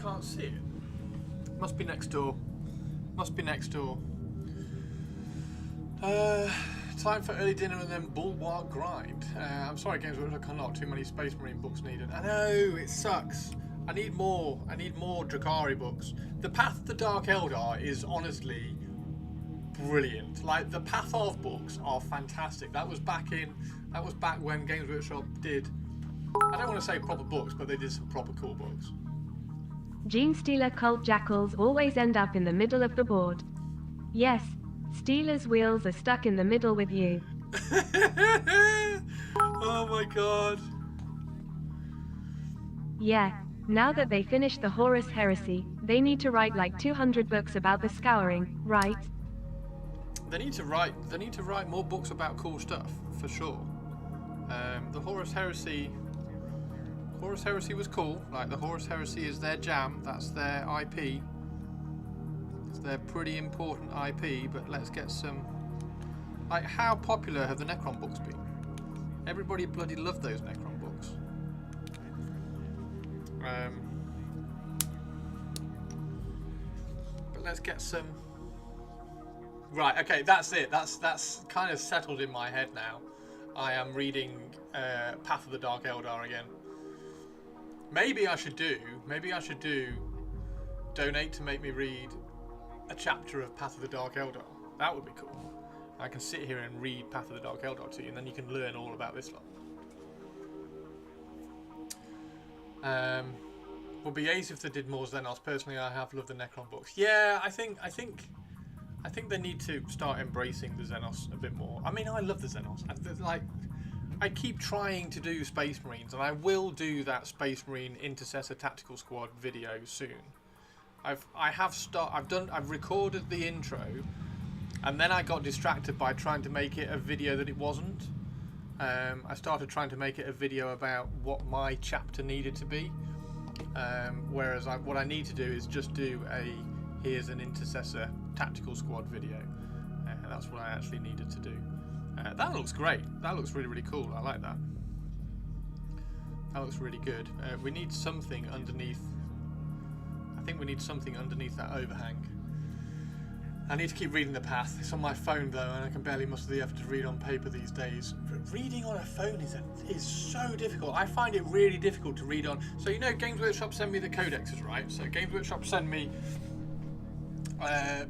Can't see it. Must be next door. Must be next door. Time for early dinner and then bulwark grind. I'm sorry, Games Workshop, not too many Space Marine books needed. I know, it sucks. I need more Drukhari books. The Path of the Dark Eldar is honestly brilliant. Like, the Path of books are fantastic. That was back when Games Workshop did, I don't want to say proper books, but they did some proper cool books. Gene Stealer cult jackals always end up in the middle of the board. Yes, Stealer's wheels are stuck in the middle with you. Oh my god. Yeah, now that they finished the Horus Heresy, they need to write like 200 books about the Scouring, right? They need to write more books about cool stuff, for sure. The Horus Heresy was cool. Like, the Horus Heresy is their jam. That's their IP. It's their pretty important IP. But let's get some. Like, how popular have the Necron books been? Everybody bloody loved those Necron books. But let's get some. Right. Okay. That's it. That's kind of settled in my head now. I am reading Path of the Dark Eldar again. Maybe I should do donate to make me read a chapter of Path of the Dark Eldar. That would be cool. I can sit here and read Path of the Dark Eldar to you, and then you can learn all about this lot. Would be ace if they did more Xenos. Personally, I have loved the Necron books. Yeah, I think they need to start embracing the Xenos a bit more. I mean, I love the Xenos. I keep trying to do Space Marines, and I will do that Space Marine Intercessor Tactical Squad video soon. I've recorded the intro, and then I got distracted by trying to make it a video that it wasn't. I started trying to make it a video about what my chapter needed to be, whereas what I need to do is just do here's an Intercessor Tactical Squad video. That's what I actually needed to do. That looks great. That looks really, really cool. I like that. That looks really good. We need something underneath. I think we need something underneath that overhang. I need to keep reading the Path. It's on my phone though, and I can barely muster the effort to read on paper these days. Reading on a phone is so difficult. I find it really difficult to read on. So, you know, Games Workshop send me the codexes, right? So Games Workshop send me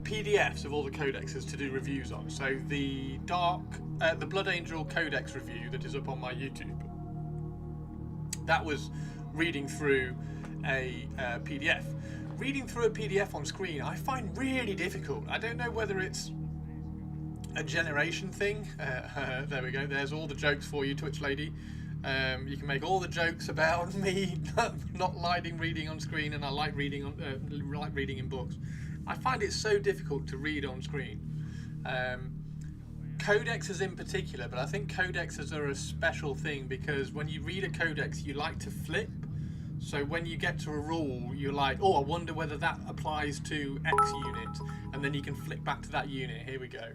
PDFs of all the codexes to do reviews on. So the Blood Angel Codex review that is up on my YouTube, that was reading through a PDF. Reading through a PDF on screen I find really difficult. I don't know whether it's a generation thing. There we go. There's all the jokes for you, Twitch lady. You can make all the jokes about me not liking reading on screen, and I like reading in books. I find it so difficult to read on screen. Codexes in particular, but I think codexes are a special thing because when you read a codex, you like to flip. So when you get to a rule, you're like, oh, I wonder whether that applies to X unit, and then you can flick back to that unit. Here we go.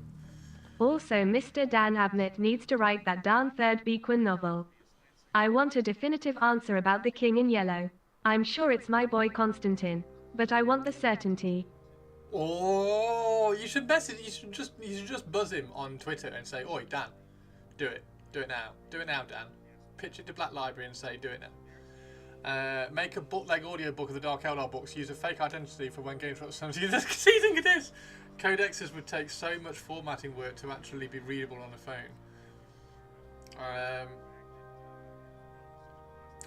Also, Mr. Dan Abnett needs to write that darn third Bequan novel. I want a definitive answer about the King in Yellow. I'm sure it's my boy Constantine, but I want the certainty. Oh, you should message. You should just buzz him on Twitter and say, "Oi, Dan, do it. Do it now. Do it now, Dan. Pitch it to Black Library and say, do it now. Make a bootleg audio book of the Dark Eldar books. Use a fake identity for when games drop. See, think it is. Codexes would take so much formatting work to actually be readable on a phone.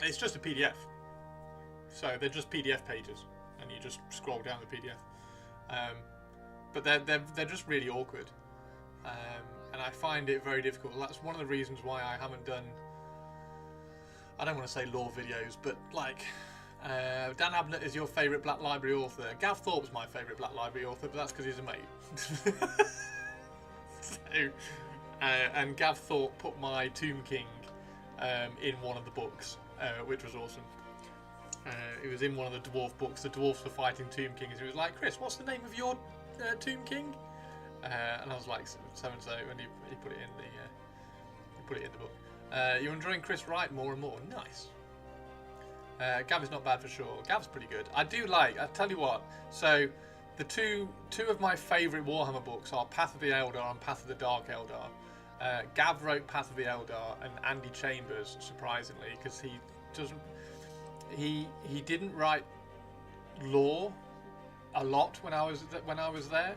It's just a PDF. So they're just PDF pages, and you just scroll down the PDF. But they're just really awkward, and I find it very difficult. That's one of the reasons why I haven't done. I don't want to say lore videos, but like Dan Abnett is your favourite Black Library author. Gav Thorpe's my favourite Black Library author, but that's because he's a mate. So, and Gav Thorpe put my Tomb King in one of the books, which was awesome. It was in one of the dwarf books. The dwarfs were fighting Tomb Kings. He was like, Chris, what's the name of your Tomb King? And I was like, so and so, and he put it in the book. You're enjoying Chris Wright more and more. Nice. Gav is not bad for sure. Gav's pretty good. I tell you what. So the two of my favourite Warhammer books are Path of the Eldar and Path of the Dark Eldar. Gav wrote Path of the Eldar, and Andy Chambers, surprisingly, because he didn't write lore a lot when I was there,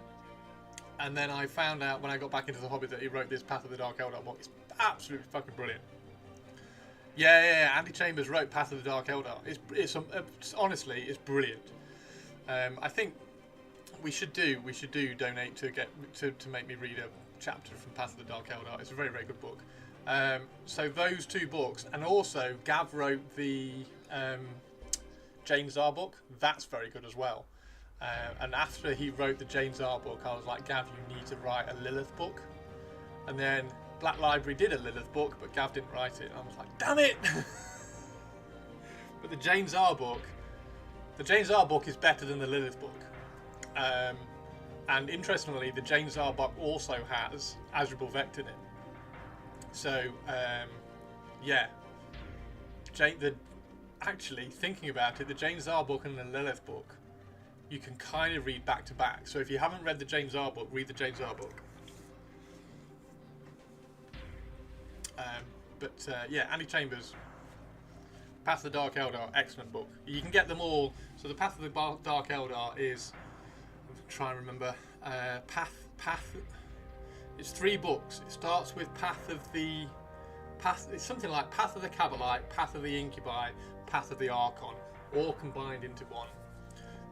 and then I found out when I got back into the hobby that he wrote this Path of the Dark Eldar book. It's absolutely fucking brilliant. Yeah. Andy Chambers wrote Path of the Dark Eldar. It's honestly, it's brilliant. I think we should donate to make me read a chapter from Path of the Dark Eldar. It's a very, very good book. So those two books, and also Gav wrote the Jane Czar book. That's very good as well. And after he wrote the Jane Czar book, I was like, Gav, you need to write a Lelith book. And then Black Library did a Lelith book, but Gav didn't write it. And I was like, damn it! But the Jane Czar book is better than the Lelith book. And interestingly, the Jane Czar book also has Azrael Vect in it. So, yeah. Actually, thinking about it, the Jane Czar book and the Lelith book, you can kind of read back to back. So if you haven't read the Jane Czar book, read the Jane Czar book. Yeah, Andy Chambers, Path of the Dark Eldar, excellent book. You can get them all. So the Path of the Dark Eldar is, I'm trying to remember, Path. It's 3 books. It starts with it's something like Path of the Cabalite, Path of the Incubi, Path of the Archon, all combined into one.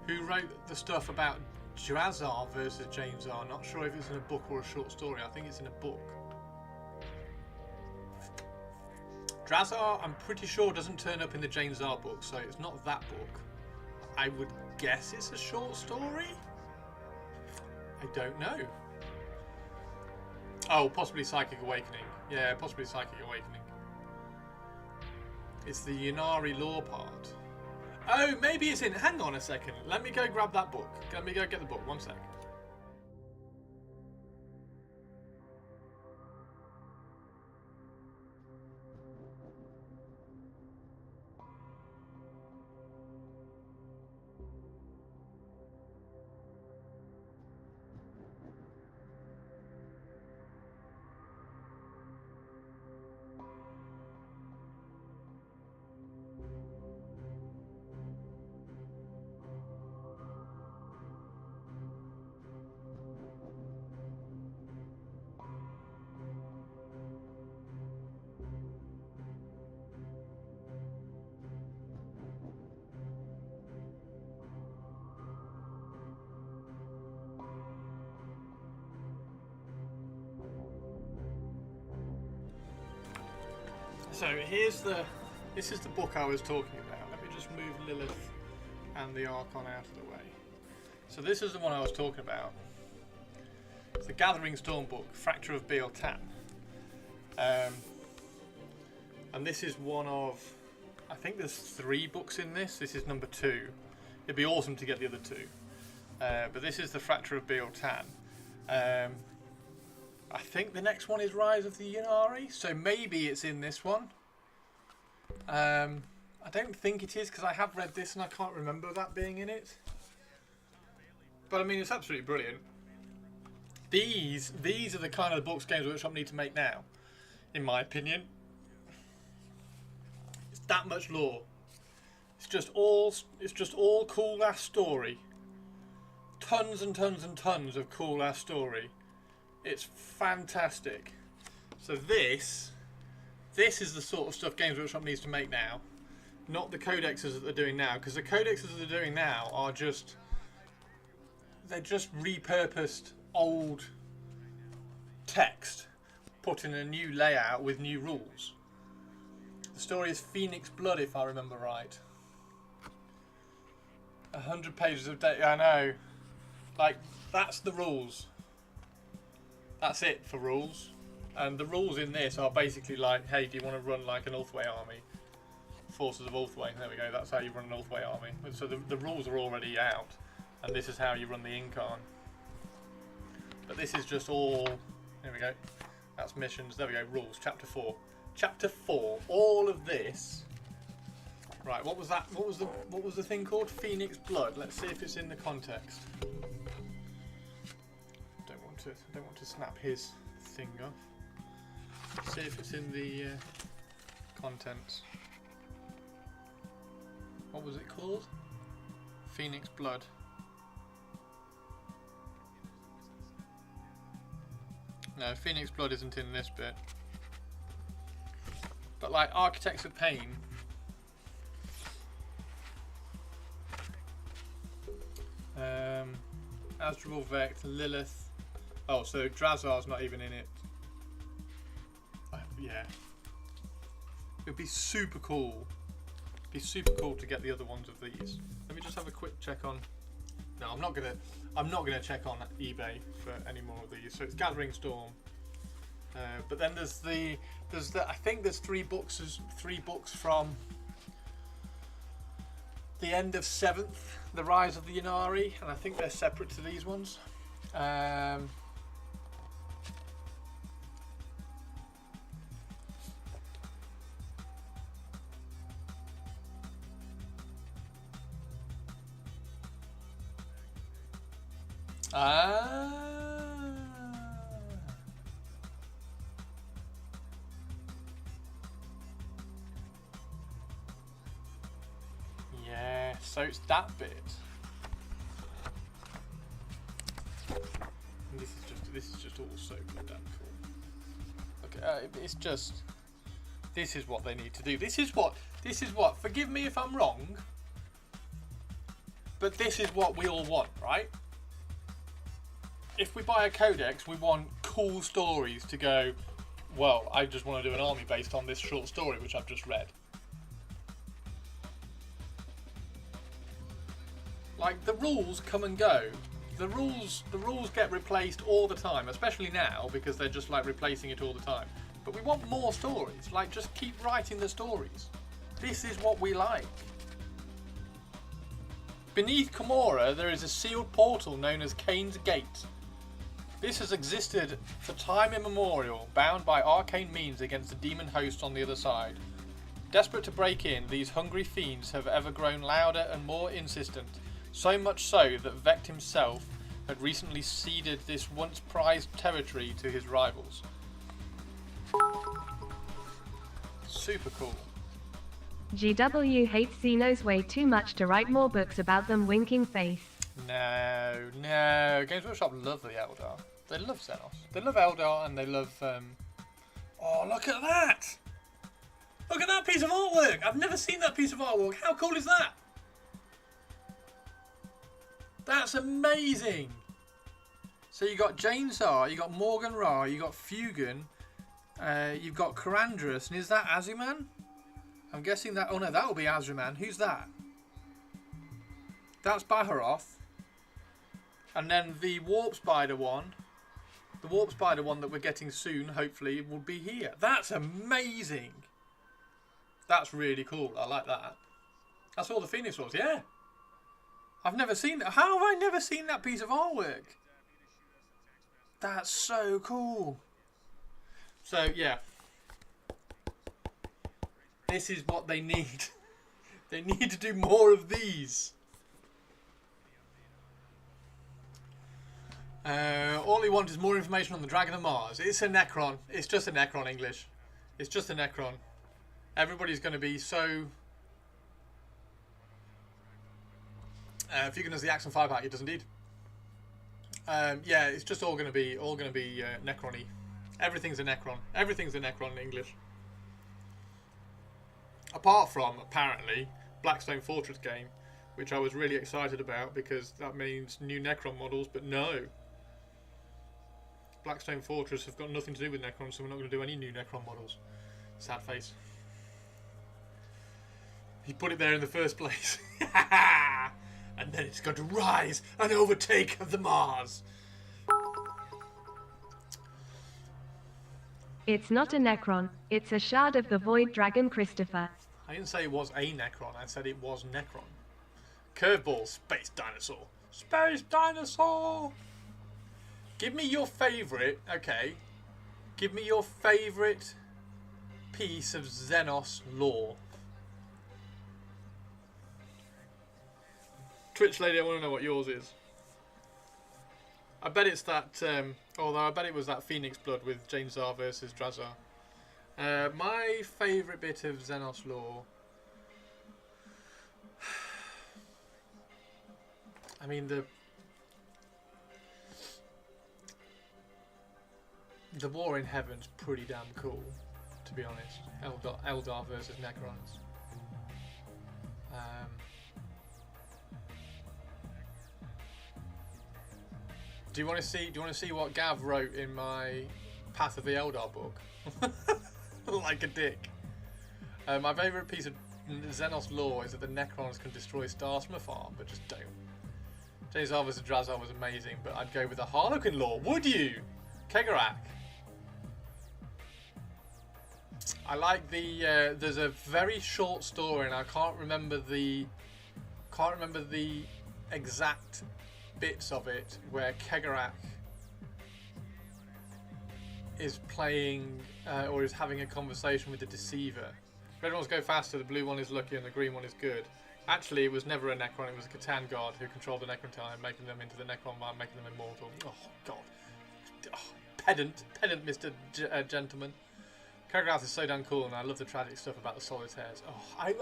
Who wrote the stuff about Drazar versus Jane Czar? Not sure if it's in a book or a short story. I think it's in a book. Drazar, I'm pretty sure, doesn't turn up in the Jane Czar book, so it's not that book. I would guess it's a short story? I don't know. Oh, possibly Psychic Awakening. Yeah, possibly Psychic Awakening. It's the Ynnari lore part. Oh, maybe it's in... Hang on a second. Let me go grab that book. Let me go get the book. 1 sec. So this is the book I was talking about. Let me just move Lelith and the Archon out of the way. So this is the one I was talking about. It's the Gathering Storm book, Fracture of Baal Tan. And this is one of, I think there's 3 books in this. This is number 2. It'd be awesome to get the other 2. But this is the Fracture of Baal Tan. I think the next one is Rise of the Ynnari, so maybe it's in this one. I don't think it is, because I have read this and I can't remember that being in it. But I mean, it's absolutely brilliant. These are the kind of books Games Workshop need to make now. in my opinion. It's that much lore. It's just all cool ass story. Tons and tons and tons of cool ass story. It's fantastic. So this is the sort of stuff Games Workshop needs to make now, not the codexes that they're doing now, because the codexes that they're doing now are just, they're just repurposed old text put in a new layout with new rules. The story is Phoenix Blood, if I remember right. 100 pages of data. I know. Like, that's the rules. That's it for rules. And the rules in this are basically like, hey, do you want to run like an Ulthway army? Forces of Ulthway. There we go. That's how you run an Ulthway army. So the rules are already out, and this is how you run the Incarn. But this is just all. There we go. That's missions. There we go. Rules. Chapter 4. Chapter 4. All of this. Right. What was that? What was the thing called? Phoenix Blood. Let's see if it's in the context. Don't want to snap his thing off. Let's see if it's in the contents. What was it called? Phoenix Blood. No, Phoenix Blood isn't in this bit. But like Architects of Pain. Asdrubal Vecht, Lelith. Oh, so Drazar's not even in it. Yeah. It'd be super cool. It'd be super cool to get the other ones of these. Let me just have a quick check on. No, I'm not gonna check on eBay for any more of these. So it's Gathering Storm. But then there's the I think there's three books from the end of 7th, The Rise of the Ynnari, and I think they're separate to these ones. Yeah, so it's that bit. And this is just all so goddamn cool. Okay, it's just, this is what they need to do. This is what. Forgive me if I'm wrong, but this is what we all want, right? If we buy a codex, we want cool stories to go, well, I just want to do an army based on this short story which I've just read. Like, the rules come and go. The rules get replaced all the time, especially now because they're just like replacing it all the time. But we want more stories. Like, just keep writing the stories. This is what we like. Beneath Komora, there is a sealed portal known as Kane's Gate. This has existed for time immemorial, bound by arcane means against the demon hosts on the other side. Desperate to break in, these hungry fiends have ever grown louder and more insistent, so much so that Vecht himself had recently ceded this once prized territory to his rivals. Super cool. GW hates Xenos way too much to write more books about them, winking face. No. Games Workshop love the Eldar. They love Xenos. They love Eldar and they love... Oh, look at that! Look at that piece of artwork! I've never seen that piece of artwork. How cool is that? That's amazing! So you got Janesar, you got Morgan Ra, you got Fugan, you've got Karandras, and is that Azuman? I'm guessing that... Oh no, that will be Azuman. Who's that? That's Baharoth. And then the Warp Spider one, the Warp Spider one that we're getting soon, hopefully, will be here. That's amazing! That's really cool. I like that. That's all the Phoenix was, yeah. I've never seen that. How have I never seen that piece of artwork? That's so cool. So, yeah. This is what they need. They need to do more of these. All they want is more information on the Dragon of Mars. It's a Necron. It's just a Necron English. It's just a Necron. Everybody's going to be so... if you can use the Axe and Fire pack, it does indeed. Yeah, it's just all going to be Necron-y. Everything's a Necron. Everything's a Necron in English. Apart from, apparently, Blackstone Fortress game, which I was really excited about because that means new Necron models, but no. Blackstone Fortress have got nothing to do with Necron, so we're not going to do any new Necron models. Sad face. He put it there in the first place. And then it's going to rise and overtake the Mars. It's not a Necron, it's a shard of the Void Dragon, Christopher. I didn't say it was a Necron, I said it was Necron. Curveball, Space Dinosaur. Space Dinosaur! Give me your favourite, okay. Give me your favourite piece of Xenos lore. Twitch lady, I want to know what yours is. I bet it's that, although I bet it was that Phoenix Blood with Jane Zar versus Drazar. My favourite bit of Xenos lore... I mean, the War in Heaven's pretty damn cool, to be honest. Eldar versus Necrons. Do you want to see what Gav wrote in my Path of the Eldar book? Like a dick. My favourite piece of Xenos lore is that the Necrons can destroy stars from afar, but just don't. James Arvis and Drazar was amazing, but I'd go with the Harlequin lore. Would you? Kegarak. I like the. There's a very short story, and I can't remember the exact bits of it where Kegarak is playing or is having a conversation with the Deceiver. Red ones go faster, the blue one is lucky, and the green one is good. Actually, it was never a Necron, it was a Catan guard who controlled the Necron time, making them into the Necron man, making them immortal. Oh, God. Oh, pedant, Mr. Gentleman. Kegarak is so damn cool, and I love the tragic stuff about the Solitaires. Oh, I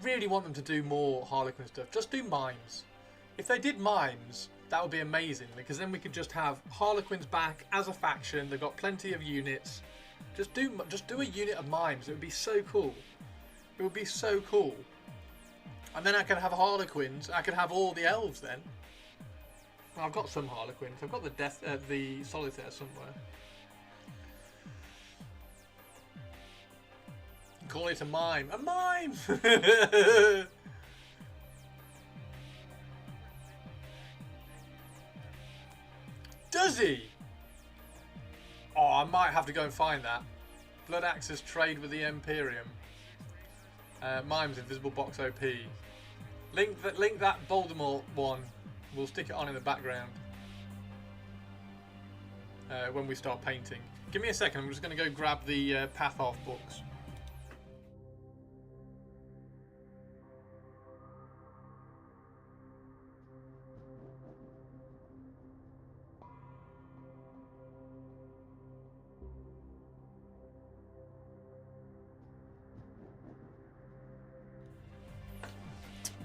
really want them to do more Harlequin stuff. Just do mimes. If they did mimes, that would be amazing, because then we could just have Harlequins back as a faction. They've got plenty of units. Just do a unit of mimes. It would be so cool. It would be so cool. And then I could have Harlequins. I could have all the elves then. Well, I've got some Harlequins. I've got the Solitaire somewhere. Call it a mime. A mime! Does he? Oh, I might have to go and find that. Blood Axe's trade with the Imperium. Mimes Invisible Box OP. Link that Voldemort one. We'll stick it on in the background when we start painting. Give me a second. I'm just going to go grab the Path Off books.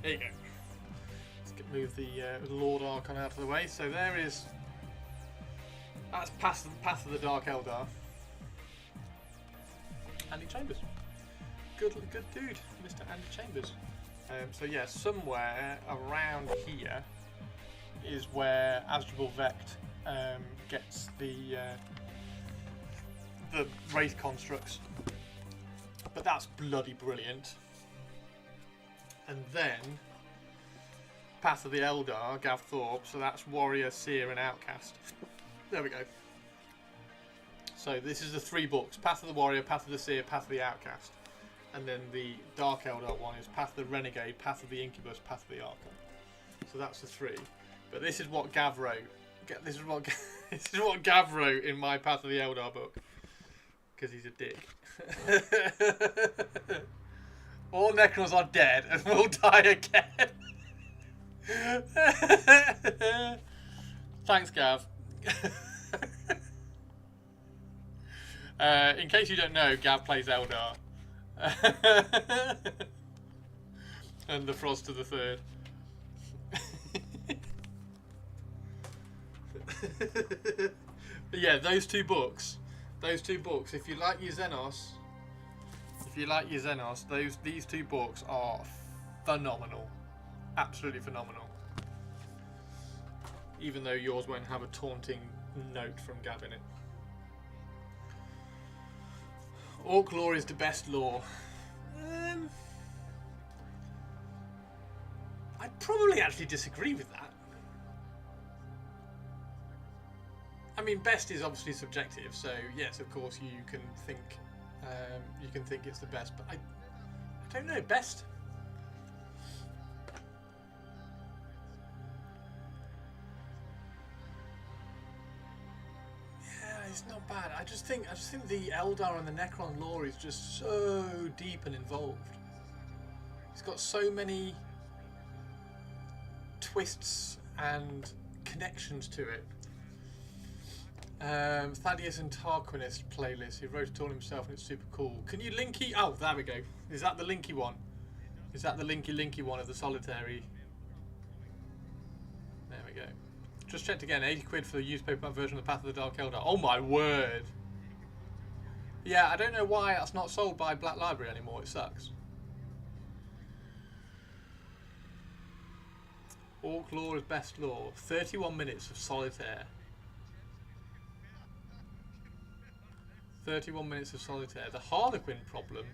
There you go. Let's move the Lord Archon out of the way. So that's Path of the Dark Eldar. Andy Chambers. Good dude, Mr. Andy Chambers. So yeah, somewhere around here is where Asdrubal Vect gets the Wraith constructs. But that's bloody brilliant. And then Path of the Eldar, Gav Thorpe, so that's Warrior, Seer and Outcast. There we go. So this is the 3 books. Path of the Warrior, Path of the Seer, Path of the Outcast. And then the Dark Eldar one is Path of the Renegade, Path of the Incubus, Path of the Archon. So that's the 3. But this is what Gav wrote. This is what Gav wrote in my Path of the Eldar book. Because he's a dick. All Necrons are dead and will die again. Thanks, Gav. In case you don't know, Gav plays Eldar. And the Frost of the Third. But yeah, those two books, if you like your Xenos, these two books are phenomenal. Absolutely phenomenal. Even though yours won't have a taunting note from Gav in it. Orc lore is the best lore. I'd probably actually disagree with that. I mean, best is obviously subjective, so yes, of course you can think it's the best, but I don't know. Best. It's not bad. I just think the Eldar and the Necron lore is just so deep and involved. It's got so many twists and connections to it. Thaddeus and Tarquinist playlist. He wrote it all himself and it's super cool. Can you linky? Oh, there we go. Is that the linky one? Is that the linky one of the solitary? There we go. Just checked again, 80 quid for the used paperback version of the Path of the Dark Eldar. Oh my word! Yeah, I don't know why that's not sold by Black Library anymore, it sucks. Orc lore is best lore. 31 minutes of solitaire. 31 minutes of solitaire. The Harlequin problem.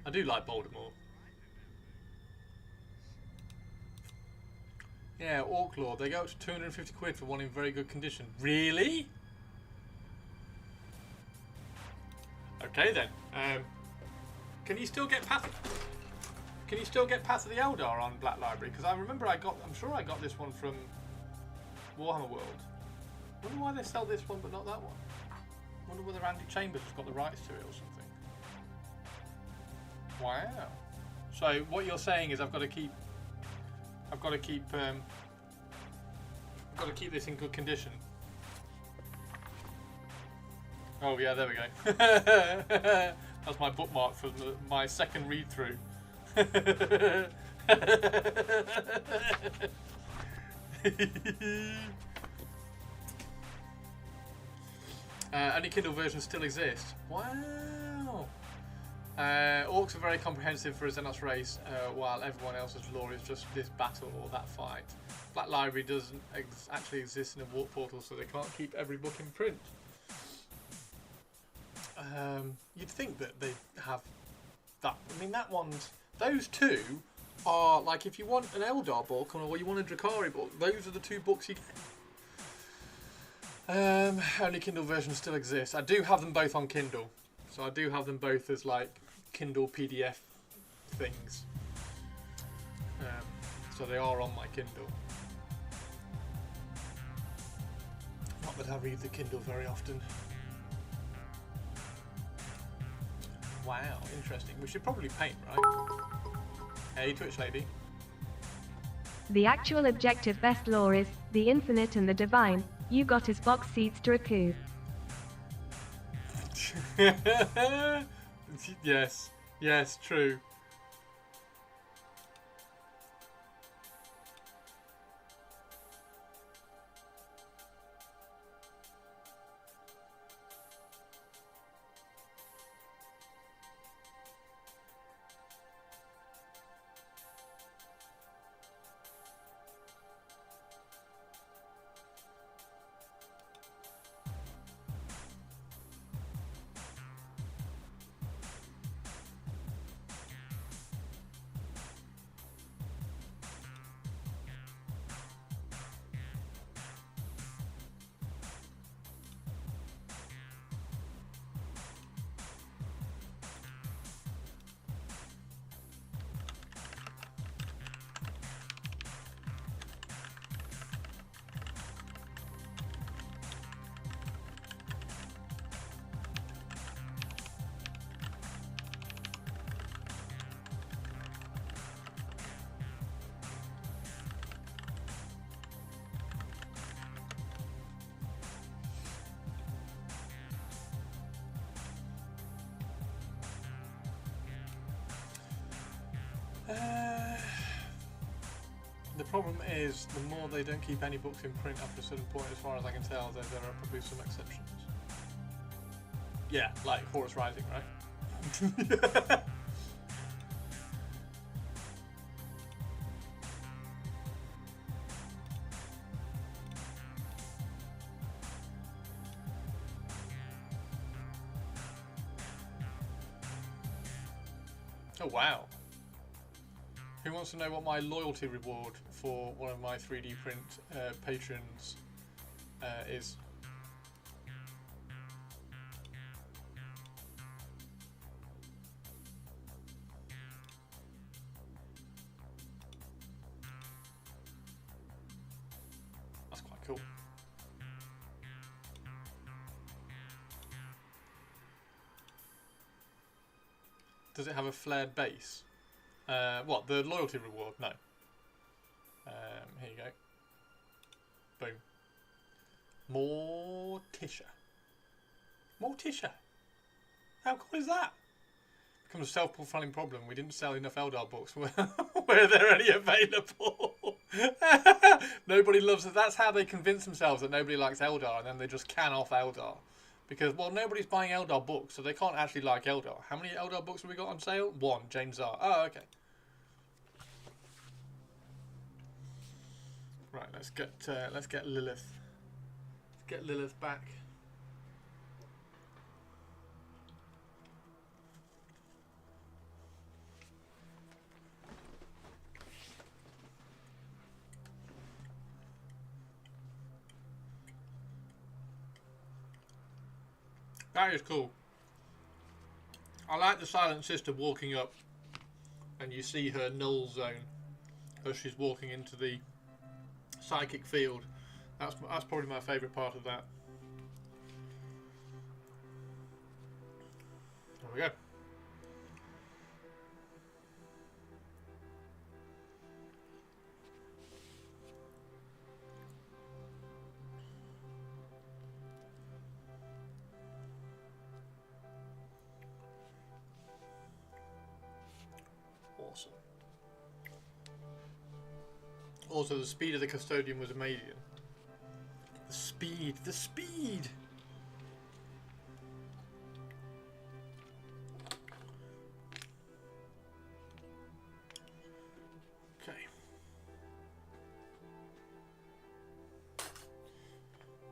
I do like Voldemort. Yeah, Orc lore. They go up to 250 quid for one in very good condition. Really? Okay then. Can you still get Path? Can you still get Path of the Eldar on Black Library? Because I remember I'm sure I got this one from Warhammer World. I wonder why they sell this one but not that one. I wonder whether Andy Chambers has got the rights to it or something. Wow. So what you're saying is I've got to keep this in good condition. Oh yeah, there we go. That's my bookmark for my second read through. Only Kindle versions still exist. Wow. Orcs are very comprehensive for a Xenos race, while everyone else's lore is just this battle or that fight. Black Library doesn't actually exist in a warp portal, so they can't keep every book in print. You'd think that they have that. I mean, those two are like, if you want an Eldar book or you want a Drukhari book, those are the two books you get. Only Kindle versions still exist. I do have them both on Kindle, so I do have them both as like Kindle PDF things. So they are on my Kindle. Not that I read the Kindle very often. Wow, interesting. We should probably paint, right? Hey, Twitch lady. The actual objective best lore is the infinite and the divine. You got his box seats to a coup. Yes, true. The problem is, the more they don't keep any books in print after a certain point, as far as I can tell, there are probably some exceptions. Yeah, like Horus Rising, right? Oh wow. Who wants to know what my loyalty reward for one of my 3D print patrons is? That's quite cool. Does it have a flared base? What, the loyalty reward? No. Here you go. Boom. Morticia. Morticia. How cool is that? Becomes a self-fulfilling problem. We didn't sell enough Eldar books where they're any available. Nobody loves it. That's how they convince themselves that nobody likes Eldar, and then they just can off Eldar. Because, well, nobody's buying Eldar books, so they can't actually like Eldar. How many Eldar books have we got on sale? One, James R. Oh, okay. Right, let's get Lelith. Let's get Lelith back. That is cool. I like the Silent Sister walking up and you see her null zone as she's walking into the psychic field. That's probably my favourite part of that. There we go. Awesome. Also, the speed of the custodian was amazing. The speed, the speed! Okay.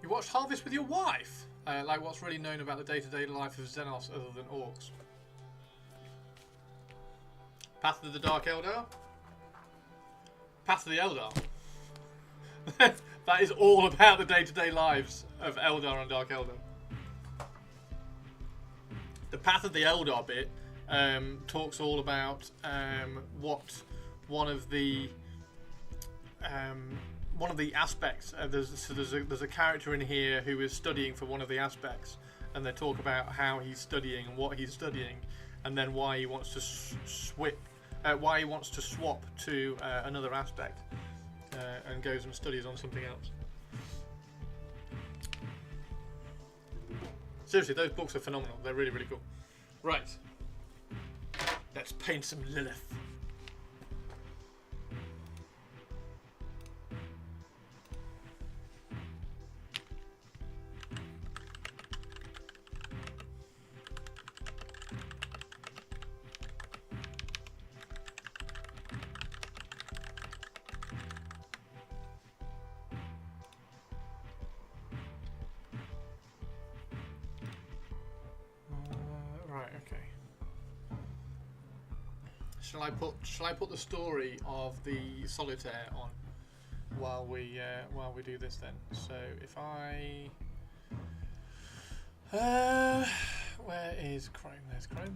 You watched Harvest with your wife? Like what's really known about the day-to-day life of Xenos other than orcs? Path of the Dark Eldar? Path of the Eldar. That is all about the day-to-day lives of Eldar and Dark Eldar. The Path of the Eldar bit talks all about what one of the aspects. There's a character in here who is studying for one of the aspects, and they talk about how he's studying and what he's studying, and then why he wants to swap to another aspect, and goes and studies on something else. Seriously, those books are phenomenal. They're really, really cool. Right. Let's paint some Lelith. Shall I put the story of the solitaire on while we do this then? So if I where is Chrome? There's Chrome.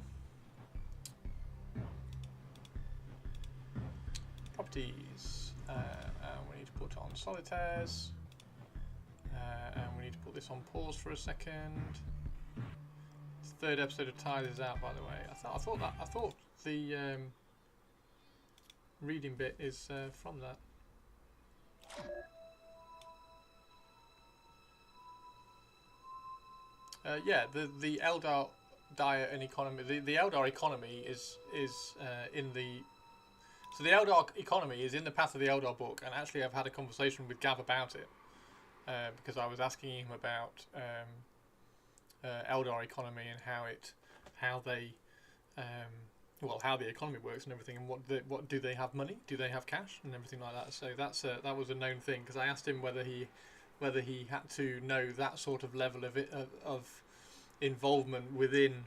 Properties. And we need to put on solitaires. And we need to put this on pause for a second. Third episode of Tide is out, by the way. I thought the reading bit is from that. Yeah, the Eldar diet and economy. The Eldar economy is in the So the Eldar economy is in the Path of the Eldar book, and actually I've had a conversation with Gav about it, because I was asking him about Eldar economy and how the economy works and everything, and what do they have money? Do they have cash and everything like that? So that was a known thing, because I asked him whether he had to know that sort of level of involvement within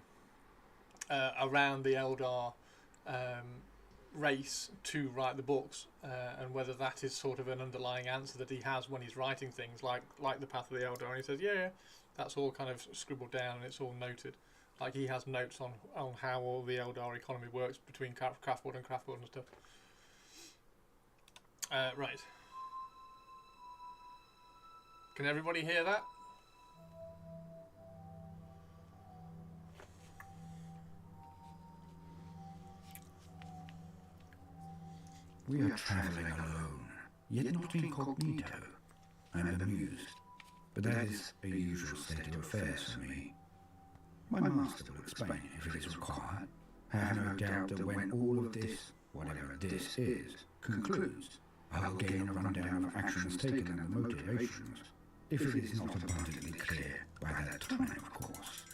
around the Eldar race to write the books, and whether that is sort of an underlying answer that he has when he's writing things like the Path of the Eldar. And he says, yeah, that's all kind of scribbled down and it's all noted. Like he has notes on how all the Eldar economy works between craftboard and stuff. Right. Can everybody hear that? We are travelling alone, yet not incognito. I am amused, but that is a usual state of affairs for me. My master will explain if it is required. I have no doubt that when all of this, whatever this is, concludes, I'll gain a rundown of actions taken and the motivations, if it is not abundantly clear by that time, of course.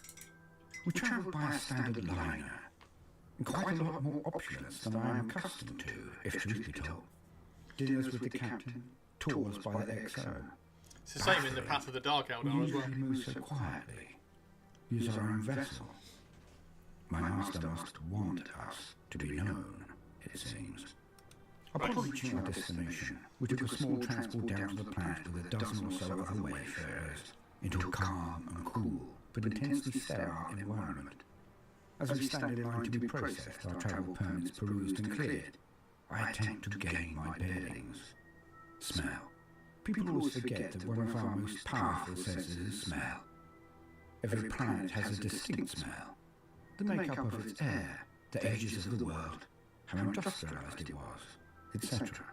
We travel by a standard liner, and quite a lot more opulence than I am accustomed to, if truth be told. Dinners with the captain, tours by the XO. It's the same in the Path of the Dark Eldar as well. We move so quietly. Use our own vessel. My master must want us to be known, it seems. Upon reaching our destination, we took a small transport down to the planet with a dozen or so other wayfarers, into a calm and cool, but intensely sterile environment. As we stand in line to be processed, our travel permits perused and cleared, I attempt to gain my bearings. Smell. People always forget that one of our most powerful senses is smell. Every planet has a distinct smell. The makeup of its air, the ages of the world, how industrialized it was, etc.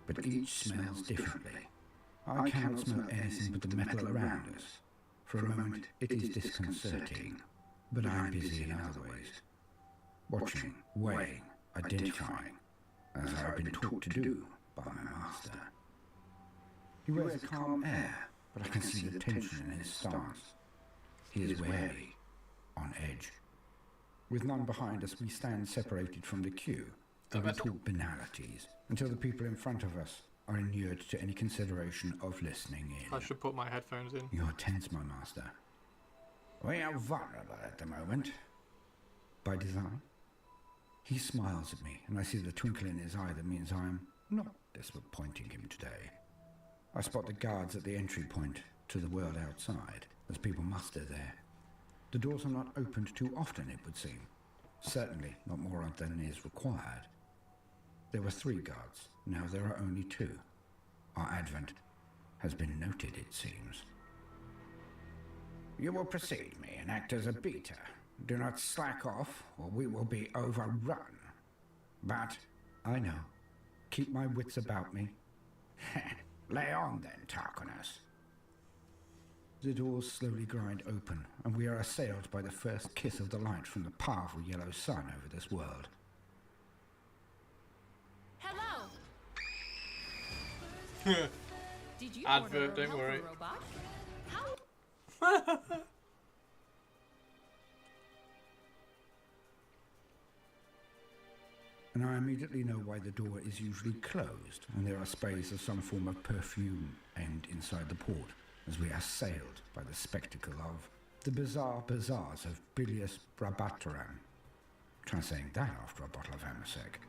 But each smells differently. I cannot smell anything but the metal around us. For a moment it is disconcerting, but I am busy in other ways. Watching, weighing, identifying, as I have been taught to do by my master. He wears a calm air, but I can see the tension in his stance. He is wary, on edge. With none behind us, we stand separated from the queue, and we talk banalities until the people in front of us are inured to any consideration of listening in. I should put my headphones in. You're tense, my master. We are vulnerable at the moment. By design? He smiles at me, and I see the twinkle in his eye that means I am not disappointing him today. I spot the guards at the entry point to the world outside, as people muster there. The doors are not opened too often, it would seem. Certainly not more than is required. There were 3 guards, now there are only 2. Our advent has been noted, it seems. You will precede me and act as a beater. Do not slack off, or we will be overrun. But, I know. Keep my wits about me. Lay on then, Tarkonis. The doors slowly grind open, and we are assailed by the first kiss of the light from the powerful yellow sun over this world. Hello. Did you Advert, order a don't worry. robot? How? And I immediately know why the door is usually closed, and there are sprays of some form of perfume aimed inside the port, as we are assailed by the spectacle of the bizarre bazaars of Bilius Brabataran. Try saying that after a bottle of Amasec.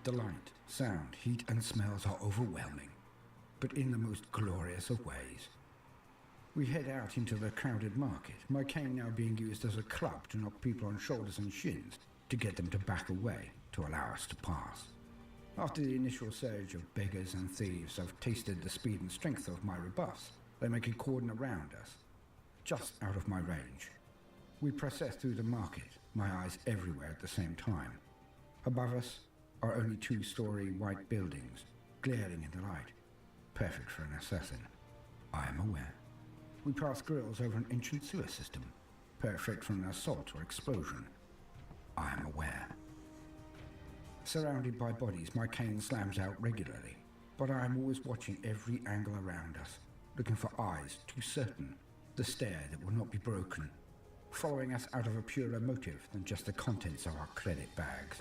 The light, sound, heat and smells are overwhelming, but in the most glorious of ways. We head out into the crowded market, my cane now being used as a club to knock people on shoulders and shins to get them to back away to allow us to pass. After the initial surge of beggars and thieves have tasted the speed and strength of my rebuffs, they make a cordon around us, just out of my range. We process through the market, my eyes everywhere at the same time. Above us are only 2-story white buildings, glaring in the light, perfect for an assassin. I am aware. We pass grills over an ancient sewer system, perfect for an assault or explosion. I am aware. Surrounded by bodies, my cane slams out regularly, but I am always watching every angle around us, looking for eyes too certain, the stare that will not be broken, following us out of a purer motive than just the contents of our credit bags.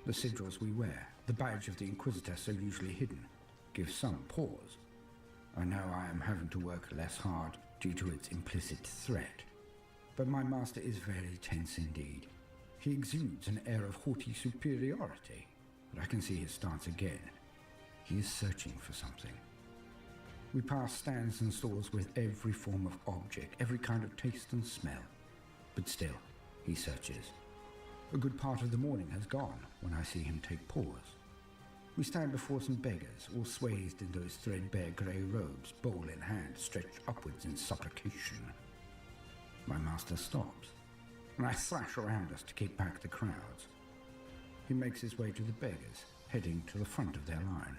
The sigils we wear, the badge of the Inquisitor so usually hidden, give some pause. I know I am having to work less hard due to its implicit threat, but my master is very tense indeed. He exudes an air of haughty superiority, but I can see his stance again. He is searching for something. We pass stands and stores with every form of object, every kind of taste and smell, but still, he searches. A good part of the morning has gone when I see him take pause. We stand before some beggars, all swathed in those threadbare grey robes, bowl in hand, stretched upwards in supplication. My master stops, and I thrash around us to keep back the crowds. He makes his way to the beggars, heading to the front of their line.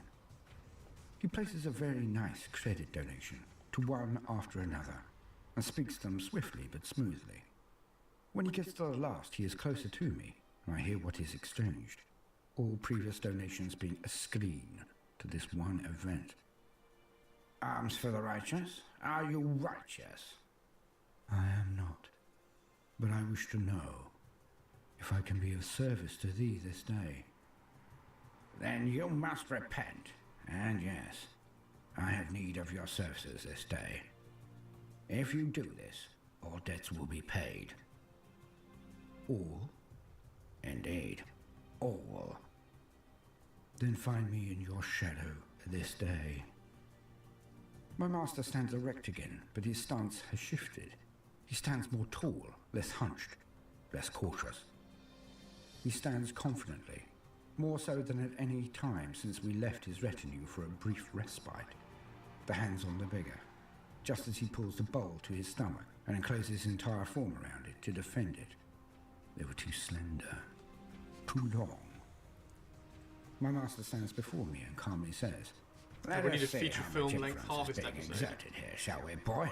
He places a very nice credit donation to one after another, and speaks them swiftly but smoothly. When he gets to the last, he is closer to me, and I hear what is exchanged, all previous donations being a screen to this one event. Alms for the righteous? Are you righteous? I am not, but I wish to know if I can be of service to thee this day. Then you must repent, and yes, I have need of your services this day. If you do this, all debts will be paid. All? Indeed, all. Then find me in your shadow this day. My master stands erect again, but his stance has shifted. He stands more tall, less hunched, less cautious. He stands confidently, more so than at any time since we left his retinue for a brief respite. The hands on the beggar, just as he pulls the bowl to his stomach and encloses his entire form around it to defend it. They were too slender, too long. My master stands before me and calmly says, We need a feature film length harvest episode. Exerted here, shall we, boy?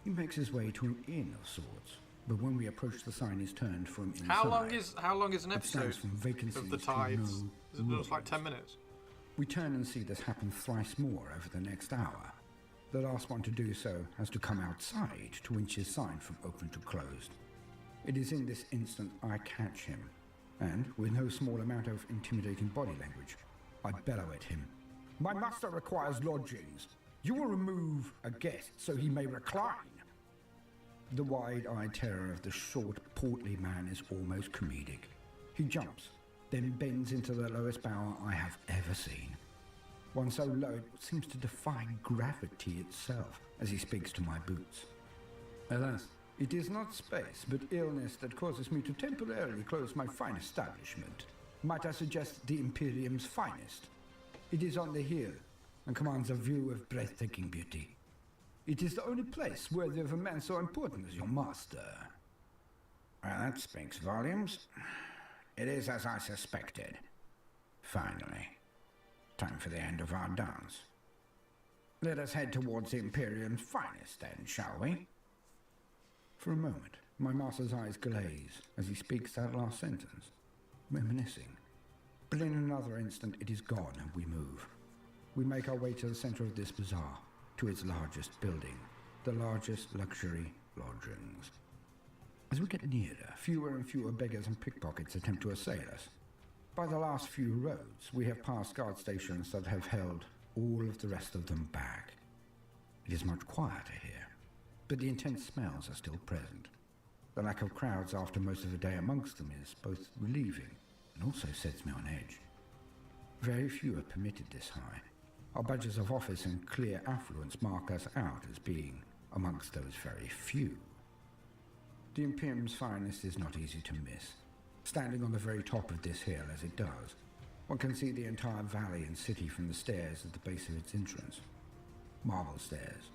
He makes his way to an inn of sorts, but when we approach the sign is turned from inside. How long is an It stands episode from vacancies of the to tides? no It looks like rooms. 10 minutes. We turn and see this happen thrice more over the next hour. The last one to do so has to come outside to inch his sign from open to closed. It is in this instant I catch him, and, with no small amount of intimidating body language, I bellow at him. My master requires lodgings. You will remove a guest so he may recline. The wide-eyed terror of the short, portly man is almost comedic. He jumps, then bends into the lowest bower I have ever seen. One so low it seems to defy gravity itself as he speaks to my boots. Alas, it is not space, but illness that causes me to temporarily close my fine establishment. Might I suggest the Imperium's finest? It is on the hill and commands a view of breathtaking beauty. It is the only place worthy of a man so important as your master. Well, that speaks volumes. It is as I suspected. Finally, time for the end of our dance. Let us head towards the Imperium's finest then, shall we? For a moment, my master's eyes glaze as he speaks that last sentence, reminiscing. But in another instant it is gone and we move. We make our way to the center of this bazaar, to its largest building, the largest luxury lodgings. As we get nearer, fewer and fewer beggars and pickpockets attempt to assail us. By the last few roads, we have passed guard stations that have held all of the rest of them back. It is much quieter here, but the intense smells are still present. The lack of crowds after most of the day amongst them is both relieving and also sets me on edge. Very few are permitted this high. Our badges of office and clear affluence mark us out as being amongst those very few. The Imperium's finest is not easy to miss. Standing on the very top of this hill as it does, one can see the entire valley and city from the stairs at the base of its entrance. Marble stairs,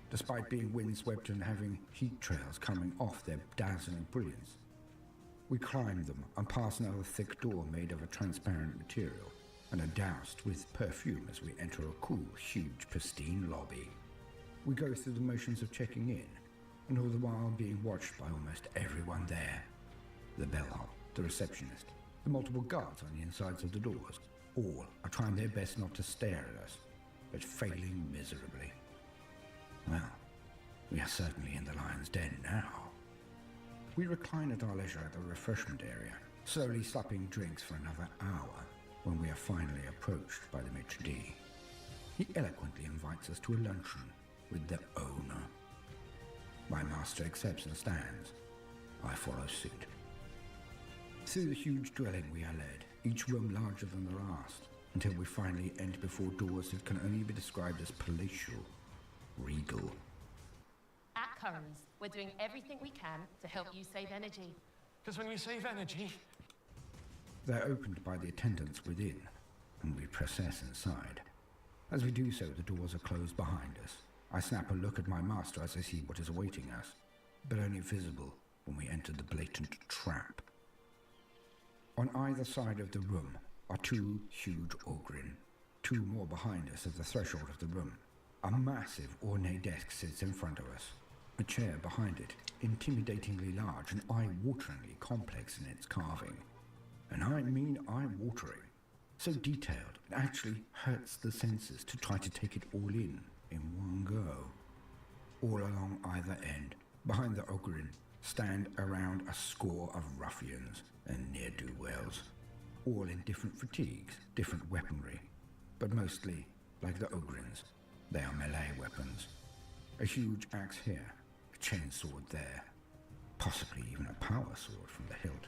despite being windswept and having heat trails coming off their dazzling brilliance. We climb them and pass another thick door made of a transparent material, and are doused with perfume as we enter a cool, huge, pristine lobby. We go through the motions of checking in, and all the while being watched by almost everyone there. The bellhop, the receptionist, The multiple guards on the insides of the doors. All are trying their best not to stare at us, but failing miserably. Well, we are certainly in the lion's den now. We recline at our leisure at the refreshment area, slowly supping drinks for another hour when we are finally approached by the maitre d'. He eloquently invites us to a luncheon with the owner. My master accepts and stands. I follow suit. Through the huge dwelling we are led, each room larger than the last, until we finally enter before doors that can only be described as palatial, regal. At Curran's, we're doing everything we can to help you save energy. Because when you save energy... They're opened by the attendants within, and we process inside. As we do so, the doors are closed behind us. I snap a look at my master as I see what is awaiting us, but only visible when we enter the blatant trap. On either side of the room are two huge Ogrin, two more behind us at the threshold of the room. A massive ornate desk sits in front of us, a chair behind it, intimidatingly large and eye-wateringly complex in its carving. And I mean eye-watering. So detailed, it actually hurts the senses to try to take it all in one go. All along either end, behind the Ogrin, stand around a score of ruffians and ne'er-do-wells, all in different fatigues, different weaponry, but mostly, like the Ogrins, they are melee weapons. A huge axe here, a chainsword there, possibly even a power sword from the hilt.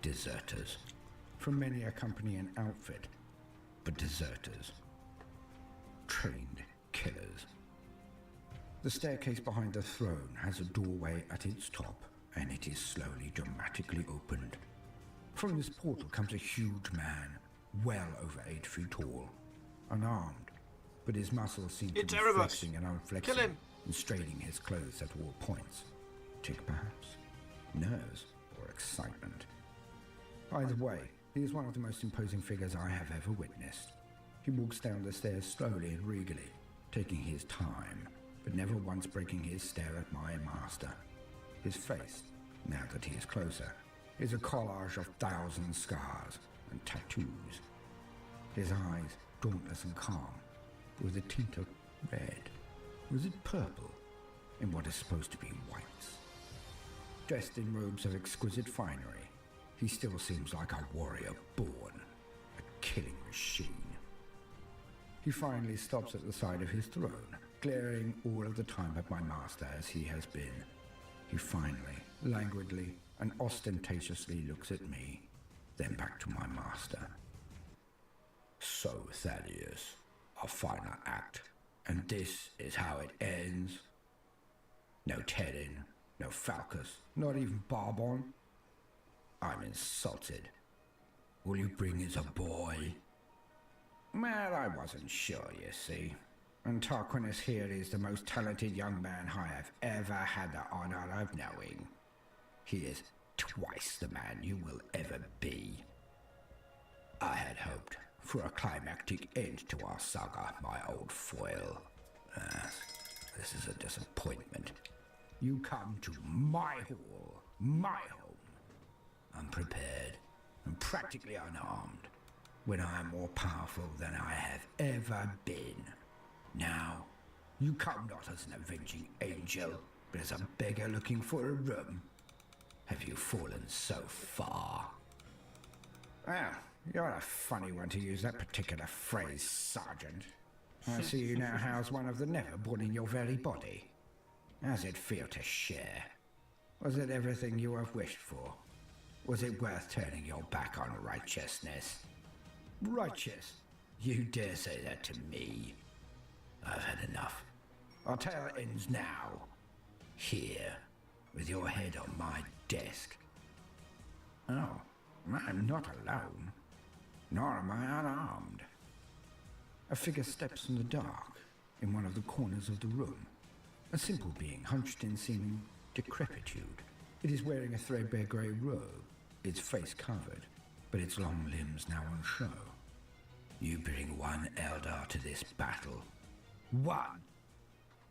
Deserters. From many a company and outfit, but deserters. Trained killers. The staircase behind the throne has a doorway at its top, and it is slowly dramatically opened. From this portal comes a huge man, well over 8 feet tall, unarmed, but his muscles seem to be flexing and unflexing, and straining his clothes at all points. Tick perhaps? Nerves or excitement? Either way, he is one of the most imposing figures I have ever witnessed. He walks down the stairs slowly and regally, taking his time, but never once breaking his stare at my master. His face, now that he is closer, is a collage of 1,000 scars and tattoos. His eyes, dauntless and calm, with a tint of red. Was it purple, in what is supposed to be whites? Dressed in robes of exquisite finery, he still seems like a warrior born, a killing machine. He finally stops at the side of his throne, glaring all of the time at my master as he has been. He finally, languidly, and ostentatiously looks at me, then back to my master. So, Thaddeus, our final act, and this is how it ends? No Teddin, no Falcus, not even Barbon? I'm insulted. All you bring is a boy? Well, I wasn't sure, you see. And Tarquinius here is the most talented young man I have ever had the honor of knowing. He is twice the man you will ever be. I had hoped for a climactic end to our saga, my old foil. This is a disappointment. You come to my hall, my home, unprepared and practically unarmed, when I am more powerful than I have ever been. Now, you come not as an avenging angel, but as a beggar looking for a room. Have you fallen so far? Well, you're a funny one to use that particular phrase, Sergeant. I see you now house one of the never-born in your very body. How's it feel to share? Was it everything you have wished for? Was it worth turning your back on righteousness? Righteous? You dare say that to me? I've had enough. Our tale ends now. Here, with your head on my desk. Oh, I'm not alone. Nor am I unarmed. A figure steps from the dark, in one of the corners of the room. A simple being, hunched in seeming decrepitude. It is wearing a threadbare grey robe, its face covered, but its long limbs now on show. You bring one Eldar to this battle. One!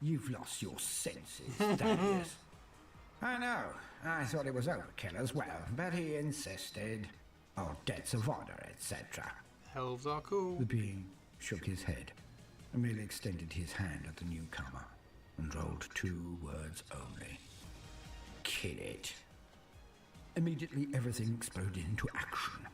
You've lost your senses, Thaddeus. I know. I thought it was overkill as well, but he insisted. our debts of honor, etc. Elves are cool. The being shook his head and merely extended his hand at the newcomer and rolled 2 words only. Kill it. Immediately everything exploded into action.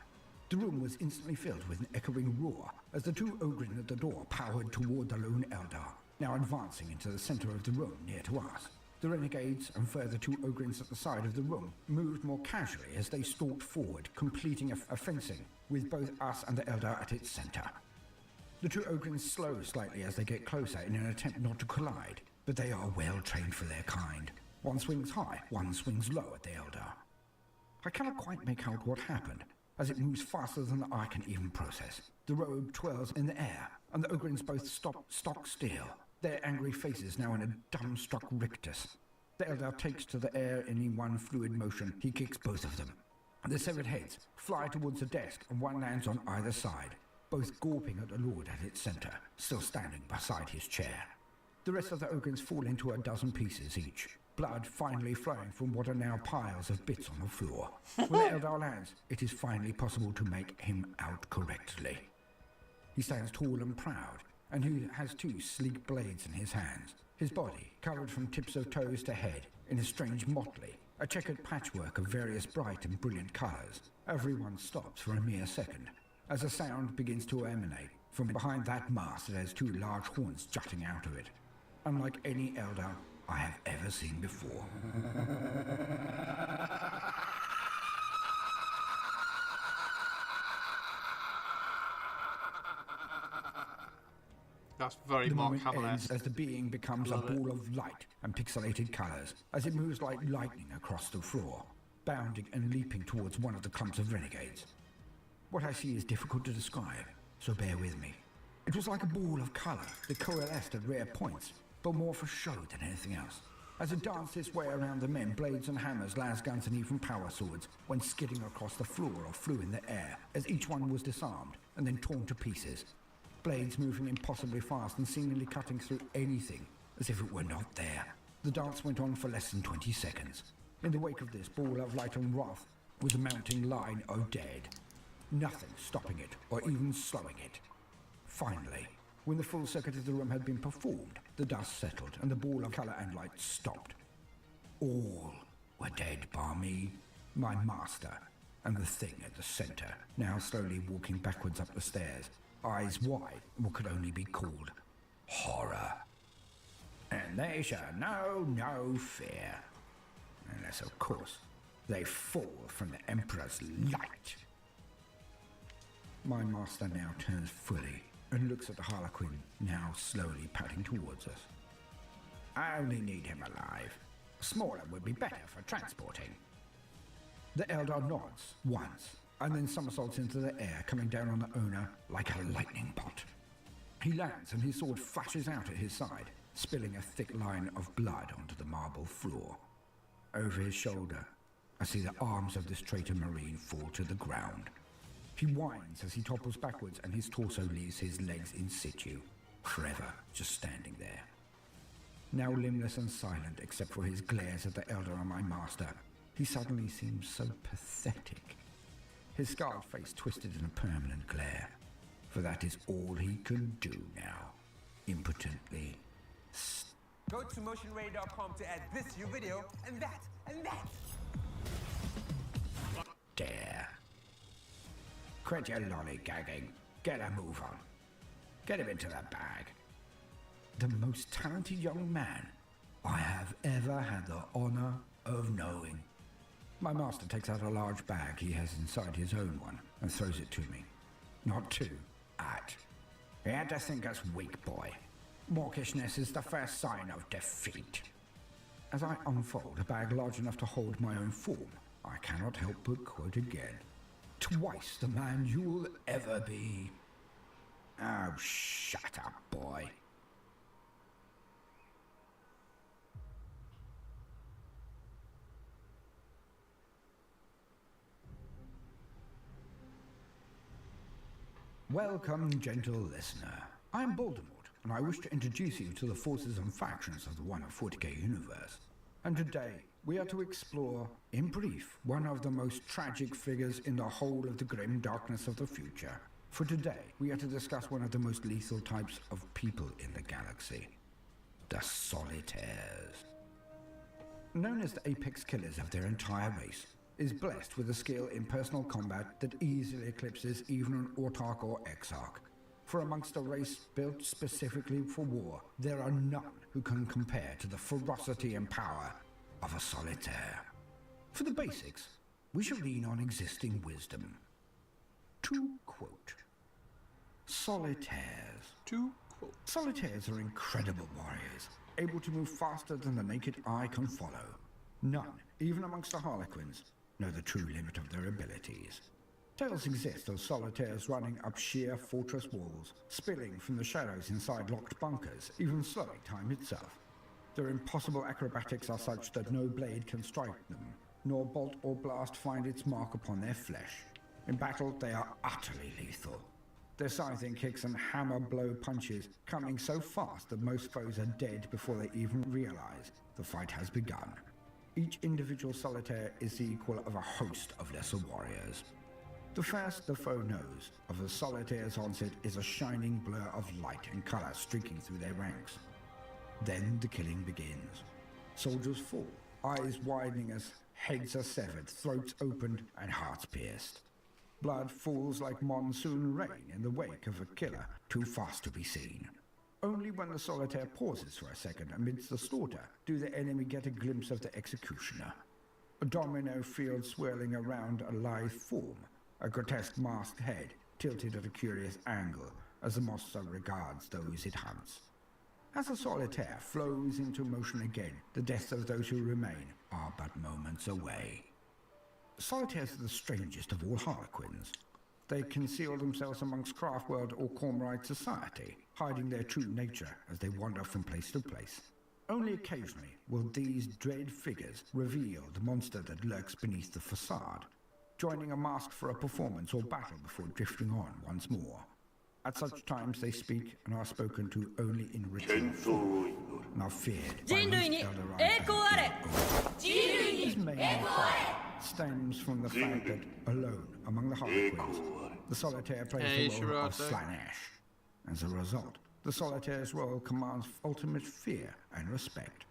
The room was instantly filled with an echoing roar as the 2 Ogren at the door powered toward the lone Eldar, now advancing into the center of the room near to us. The renegades and further 2 Ogrins at the side of the room moved more casually as they stalked forward, completing a fencing with both us and the Eldar at its center. The 2 Ogrins slow slightly as they get closer in an attempt not to collide, but they are well trained for their kind. One swings high, one swings low at the Eldar. I cannot quite make out what happened, as it moves faster than I can even process. The robe twirls in the air, and the Ogrins both stop stock still, their angry faces now in a dumbstruck rictus. The Eldar takes to the air in one fluid motion. He kicks both of them. The severed heads fly towards the desk, and one lands on either side, both gawping at the Lord at its center, still standing beside his chair. The rest of the Ogrins fall into a dozen pieces each, blood finally flowing from what are now piles of bits on the floor. When the Eldar lands, it is finally possible to make him out correctly. He stands tall and proud, and he has 2 sleek blades in his hands, his body covered from tips of toes to head in a strange motley, a checkered patchwork of various bright and brilliant colors. Everyone stops for a mere second, as a sound begins to emanate from behind that mask that has 2 large horns jutting out of it, unlike any Eldar I have ever seen before. That's very The Mark moment Hamill ends as the being becomes a ball of light and pixelated colors, as it moves like lightning across the floor, bounding and leaping towards one of the clumps of renegades. What I see is difficult to describe, so bear with me. It was like a ball of color that coalesced at rare points, but more for show than anything else. As it danced its way around the men, blades and hammers, las guns and even power swords went skidding across the floor or flew in the air, as each one was disarmed and then torn to pieces. Blades moving impossibly fast and seemingly cutting through anything, as if it were not there. The dance went on for less than 20 seconds. In the wake of this ball of light and wrath was a mounting line of dead. Nothing stopping it or even slowing it. Finally, when the full circuit of the room had been performed, the dust settled and the ball of color and light stopped. All were dead bar me, my master, and the thing at the center, now slowly walking backwards up the stairs, eyes wide in what could only be called horror. And they shall know no fear, unless, of course, they fall from the Emperor's light. My master now turns fully and looks at the Harlequin, now slowly padding towards us. I only need him alive. Smaller would be better for transporting. The Eldar nods once, and then somersaults into the air, coming down on the owner like a lightning bolt. He lands and his sword flashes out at his side, spilling a thick line of blood onto the marble floor. Over his shoulder, I see the arms of this traitor Marine fall to the ground. He whines as he topples backwards, and his torso leaves his legs in situ, forever just standing there. Now limbless and silent except for his glares at the Eldar and my master, he suddenly seems so pathetic. His scarred face twisted in a permanent glare, for that is all he can do now, impotently. Go to motionray.com to add this to your video, and that, and that. Dare. Quit your lollygagging. Get a move on. Get him into the bag. The most talented young man I have ever had the honor of knowing. My master takes out a large bag he has inside his own one and throws it to me. Not to, at. He had to think us weak, boy. Mawkishness is the first sign of defeat. As I unfold a bag large enough to hold my own form, I cannot help but quote again. Twice the man you'll ever be. Oh, shut up, boy. Welcome, gentle listener. I'm Voldemort, and I wish to introduce you to the forces and factions of the 1 of 40k universe. And today, we are to explore, in brief, one of the most tragic figures in the whole of the grim darkness of the future. For today, we are to discuss one of the most lethal types of people in the galaxy. The Solitaires. Known as the apex killers of their entire race, is blessed with a skill in personal combat that easily eclipses even an Autarch or Exarch. For amongst a race built specifically for war, there are none who can compare to the ferocity and power of a Solitaire. For the basics, we shall lean on existing wisdom. To quote, Solitaires. Solitaires are incredible warriors, able to move faster than the naked eye can follow. None, even amongst the Harlequins, know the true limit of their abilities. Tales exist of Solitaires running up sheer fortress walls, spilling from the shadows inside locked bunkers, even slowing time itself. Their impossible acrobatics are such that no blade can strike them, nor bolt or blast find its mark upon their flesh. In battle, they are utterly lethal. Their scything kicks and hammer blow punches coming so fast that most foes are dead before they even realize the fight has begun. Each individual Solitaire is the equal of a host of lesser warriors. The first the foe knows of a Solitaire's onset is a shining blur of light and color streaking through their ranks. Then the killing begins. Soldiers fall, eyes widening as heads are severed, throats opened, and hearts pierced. Blood falls like monsoon rain in the wake of a killer too fast to be seen. Only when the Solitaire pauses for a second amidst the slaughter do the enemy get a glimpse of the executioner. A domino field swirling around a lithe form, a grotesque masked head tilted at a curious angle as the monster regards those it hunts. As the Solitaire flows into motion again, the deaths of those who remain are but moments away. Solitaires are the strangest of all Harlequins. They conceal themselves amongst Craftworld or Cormorite society, hiding their true nature as they wander from place to place. Only occasionally will these dread figures reveal the monster that lurks beneath the facade, joining a mask for a performance or battle before drifting on once more. At such times they speak and are spoken to only in ritual form, and are feared by most Eldorite. His main part stems from the fact that, alone among the Harlequins, the Solitaire plays the role of Slaanesh. As a result, the Solitaire's role commands ultimate fear and respect.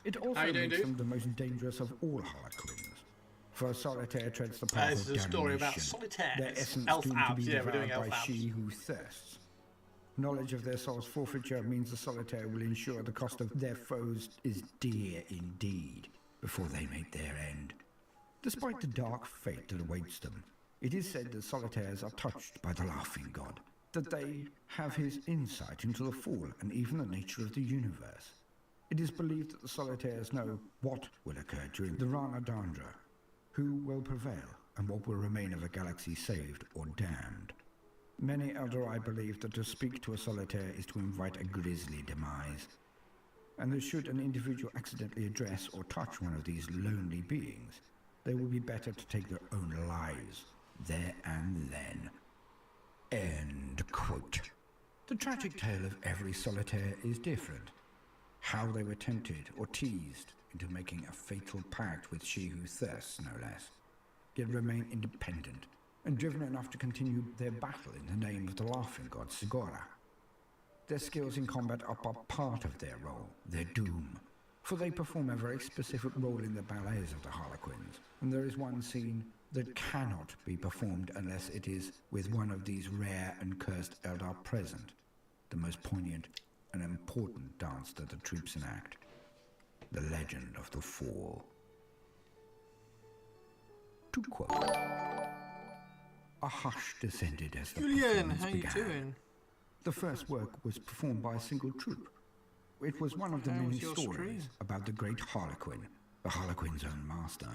It also makes them the most dangerous of all Harlequins. For a Solitaire treads the path of damnation. This is a story about Solitaires. Their essence doomed to be devoured by she who thirsts. Knowledge of their soul's forfeiture means the Solitaire will ensure the cost of their foes is dear indeed before they make their end. Despite the dark fate that awaits them, it is said that Solitaires are touched by the Laughing God, that they have his insight into the fall and even the nature of the universe. It is believed that the Solitaires know what will occur during the Rana Dandra, who will prevail, and what will remain of a galaxy saved or damned. Many Eldorite believe that to speak to a Solitaire is to invite a grisly demise, and that should an individual accidentally address or touch one of these lonely beings, they will be better to take their own lives, there and then. End quote. The tragic tale of every Solitaire is different. How they were tempted or teased into making a fatal pact with she who thirsts, no less, yet remain independent and driven enough to continue their battle in the name of the Laughing God Sigora. Their skills in combat are but part of their role, their doom, for they perform a very specific role in the ballets of the Harlequins, and there is one scene that cannot be performed unless it is with one of these rare and cursed Eldar present, the most poignant and important dance that the troops enact. The legend of the fall. To quote, a hush descended as the performance began. The first work was performed by a single troop. It was one of the many stories about the great Harlequin, the Harlequin's own master.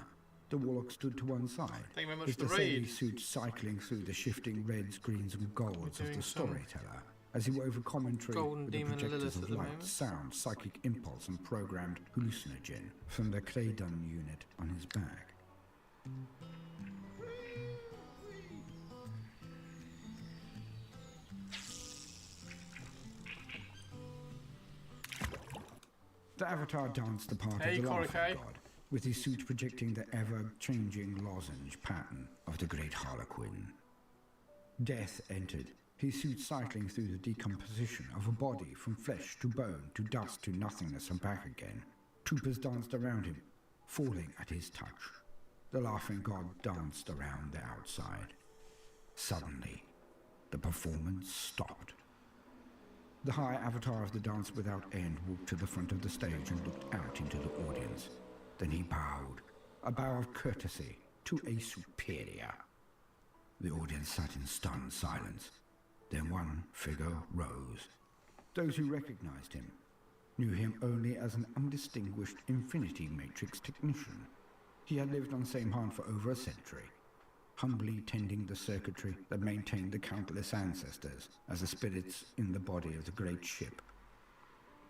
The warlock stood to one side, his Descending suit cycling through the shifting reds, greens and golds of the storyteller, as he wove a commentary with the projectors of light, sound, psychic impulse and programmed hallucinogen from the Claydon unit on his back. The Avatar danced the part of the Laughing God, with his suit projecting the ever-changing lozenge pattern of the great Harlequin. Death entered, his suit cycling through the decomposition of a body from flesh to bone to dust to nothingness and back again. Troopers danced around him, falling at his touch. The laughing god danced around the outside. Suddenly, the performance stopped. The high avatar of the Dance Without End walked to the front of the stage and looked out into the audience. Then he bowed, a bow of courtesy to a superior. The audience sat in stunned silence. Then one figure rose. Those who recognized him knew him only as an undistinguished Infinity Matrix technician. He had lived on Samhan for over a century, humbly tending the circuitry that maintained the countless ancestors as the spirits in the body of the great ship.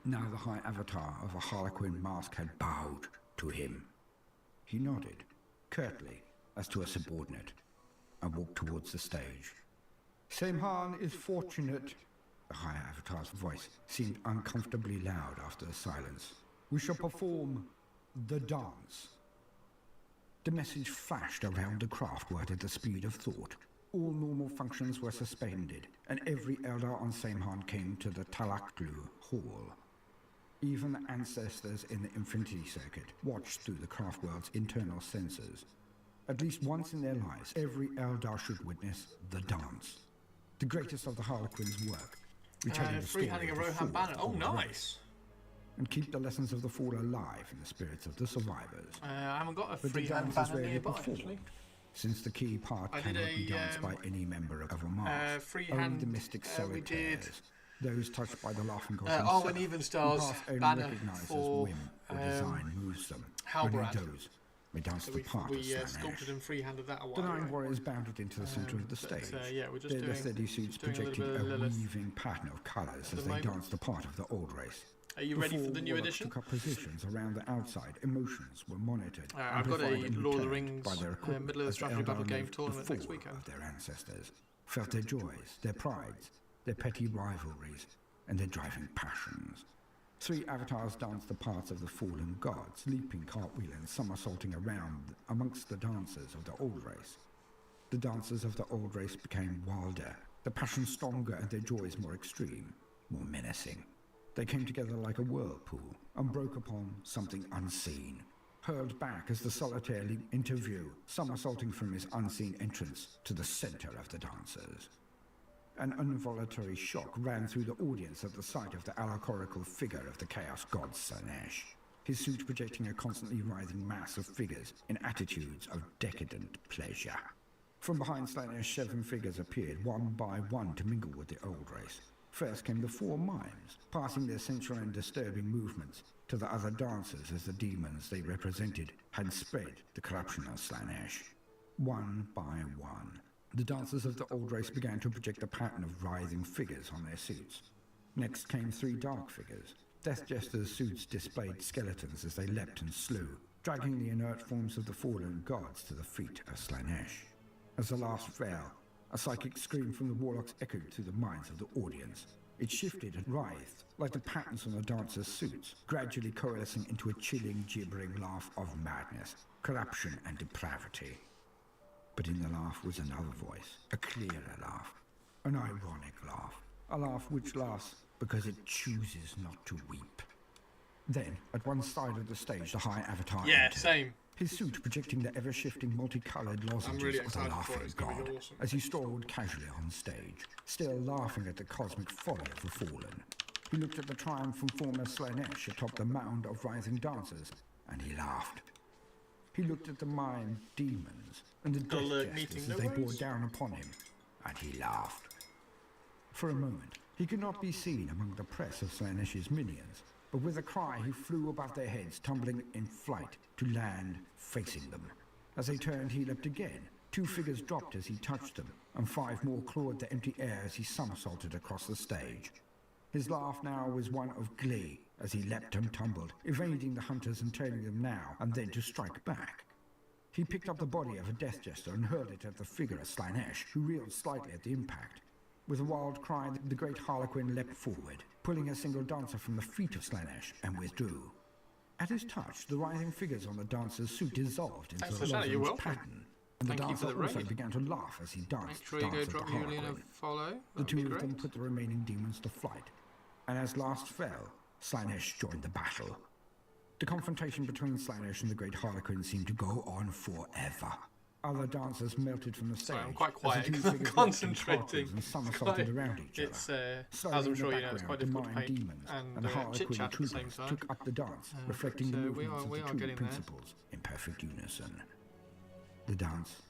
Now the high avatar of a Harlequin mask had bowed to him. He nodded, curtly, as to a subordinate, and walked towards the stage. Samhan is fortunate. The high avatar's voice seemed uncomfortably loud after the silence. We shall perform the dance. The message flashed around the craftwork at the speed of thought. All normal functions were suspended, and every elder on Samhan came to the Talaktlu Hall. Even the ancestors in the Infinity Circuit watched through the craftworld's internal sensors. At least once in their lives, every elder should witness the dance. The greatest of the Harlequin's work, retelling the story free-handing a of the Rohan fall banner. Oh, of the nice. race, and keep the lessons of the fall alive in the spirits of the survivors. I haven't got a But the free-hand dance is banner rarely nearby, performed, actually. since the key part I did cannot be a, danced by any member of a mask. freehand, Only the mystic we did solitaires, those touched by the laughing god Oh, himself, and Even who Stars past only banner recognizes for whim or design moves them. Halbrand. Only those may dance So the part we of Slanesh. sculpted and freehanded that a while The 9 ago. warriors bounded into the center of the but, stage. yeah, we're just Their doing, steady suits just doing a little projecting bit a of Lelith. weaving pattern of colors at as the they moment. danced the part of the old race. Are you ready for Before the new warlocks edition? took up positions around the outside, emotions were monitored. I've got a amplified and Lord of the returned Rings by their equipment Middle Earth as the Strategy Battle Eldar Game lived the tournament next fall weekend. of their ancestors, felt their joys, their prides, their petty rivalries, and their driving passions. 3 avatars danced the parts of the fallen gods, leaping, cartwheeling, somersaulting around amongst the dancers of the old race. The dancers of the old race became wilder, the passion stronger and their joys more extreme, more menacing. They came together like a whirlpool and broke upon something unseen, hurled back as the solitaire leaped into view, somersaulting from his unseen entrance to the center of the dancers. An involuntary shock ran through the audience at the sight of the allegorical figure of the chaos god Slanesh, his suit projecting a constantly writhing mass of figures in attitudes of decadent pleasure. From behind Slanesh, 7 figures appeared, one by one, to mingle with the old race. First came the 4 mimes, passing their sensual and disturbing movements to the other dancers as the demons they represented had spread the corruption of Slanesh. One by one, the dancers of the old race began to project a pattern of writhing figures on their suits. Next came 3 dark figures. Death Jester's suits displayed skeletons as they leapt and slew, dragging the inert forms of the fallen gods to the feet of Slanesh. As the last fell, a psychic scream from the warlocks echoed through the minds of the audience. It shifted and writhed, like the patterns on the dancers' suits, gradually coalescing into a chilling, gibbering laugh of madness, corruption and depravity. But in the laugh was another voice, a clearer laugh, an ironic laugh, a laugh which laughs because it chooses not to weep. Then, at one side of the stage, the high avatar entered. Same. His suit projecting the ever-shifting multicolored lozenges really of the excited for it. laughing It's gonna be god awesome. as he strolled casually on stage, still laughing at the cosmic folly of the fallen. He looked at the triumphant form of Slanesh atop the mound of writhing dancers, and he laughed. He looked at the mime demons and the death jesters as they bore down upon him, and he laughed. For a moment, he could not be seen among the press of Slanesh's minions, but with a cry he flew above their heads, tumbling in flight to land facing them. As they turned, he leapt again. 2 figures dropped as he touched them, and 5 more clawed the empty air as he somersaulted across the stage. His laugh now was one of glee as he leapt and tumbled, evading the hunters and tailing them now and then to strike back. He picked up the body of a death jester and hurled it at the figure of Slanesh, who reeled slightly at the impact. With a wild cry, the great Harlequin leapt forward, pulling a single dancer from the feet of Slanesh, and withdrew. At his touch, the writhing figures on the dancer's suit dissolved into Thanks a for shouting, you lozenge will. pattern, and the Thank you for dancer the also raid. began to laugh as he danced. Make sure you go dance of drop the Julian a Harlequin. follow. The That would be two of great. them put the remaining demons to flight, and as last fell, Slaanesh joined the battle. The confrontation between Slaanesh and the Great Harlequin seemed to go on forever. Other dancers melted from the stage. Sorry, I'm quite as the quiet two 'cause I'm figures concentrating. leapt in cartwheels and It's somersaulted quite- around each other. It's, Slowly as I'm in the sure you know, it's background, quite difficult to divine paint demons and the Harlequin chit-chat at the same troopers time. took up the dance, reflecting the so movements we of are the two getting there. principles in perfect unison. The dance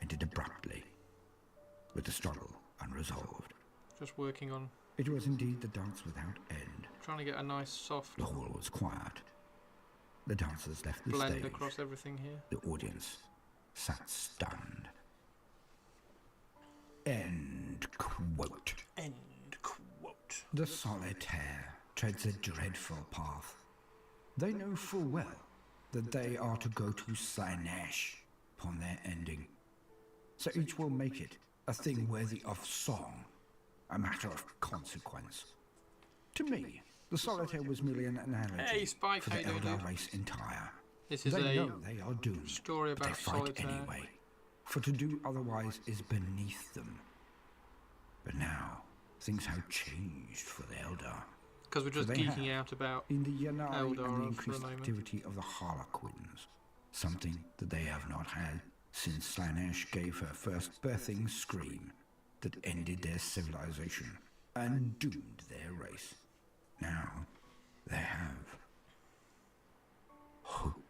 ended abruptly, with the struggle unresolved. Just working on It was indeed the dance without end. trying to get a nice soft The hall was quiet. The dancers left the blend stage. across everything here. The audience sat stunned. End quote. End quote. The solitaire treads a dreadful path. They know full well that they are to go to Slaanesh upon their ending. So each will make it a thing worthy of song, a matter of consequence. To me, the solitaire was merely an analogy Hey, Spike, for how the you doing, elder dude? race entire. This is They a know they are doomed, story but they about fight solitaire. anyway, for to do otherwise is beneath them. But now, things have changed for the elder. Because we're just they geeking have, out about In the Yanari Eldar and the for a increased moment. activity of the Harlequins, something that they have not had since Slaanesh gave her first birthing scream that ended their civilization and doomed their race. Now, they have hope.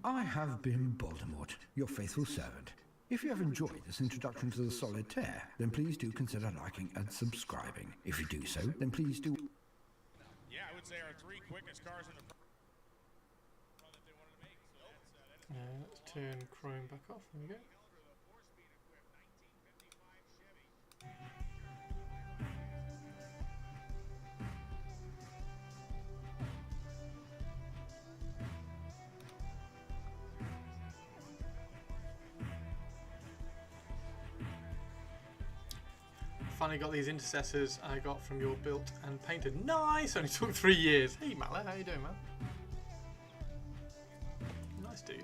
I have been Voldemort, your faithful servant. If you have enjoyed this introduction to the Solitaire, then please do consider liking and subscribing. If you do so, then please do... Yeah, I would say our 3 quickest cars in the let's turn Chrome back off. There we go. Finally got these intercessors I got from your built and painted. Nice! Only took 3 years. Hey Mala, how you doing, man? Nice dude.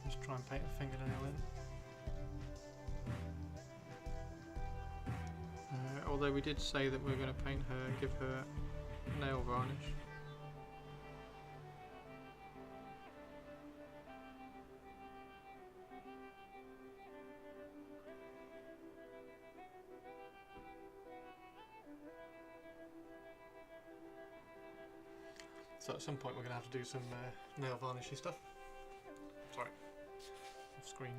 Just try and paint a fingernail in. Although we did say that we are going to paint her, give her nail varnish. So at some point we're going to have to do some nail varnishy stuff. Sorry, off screen.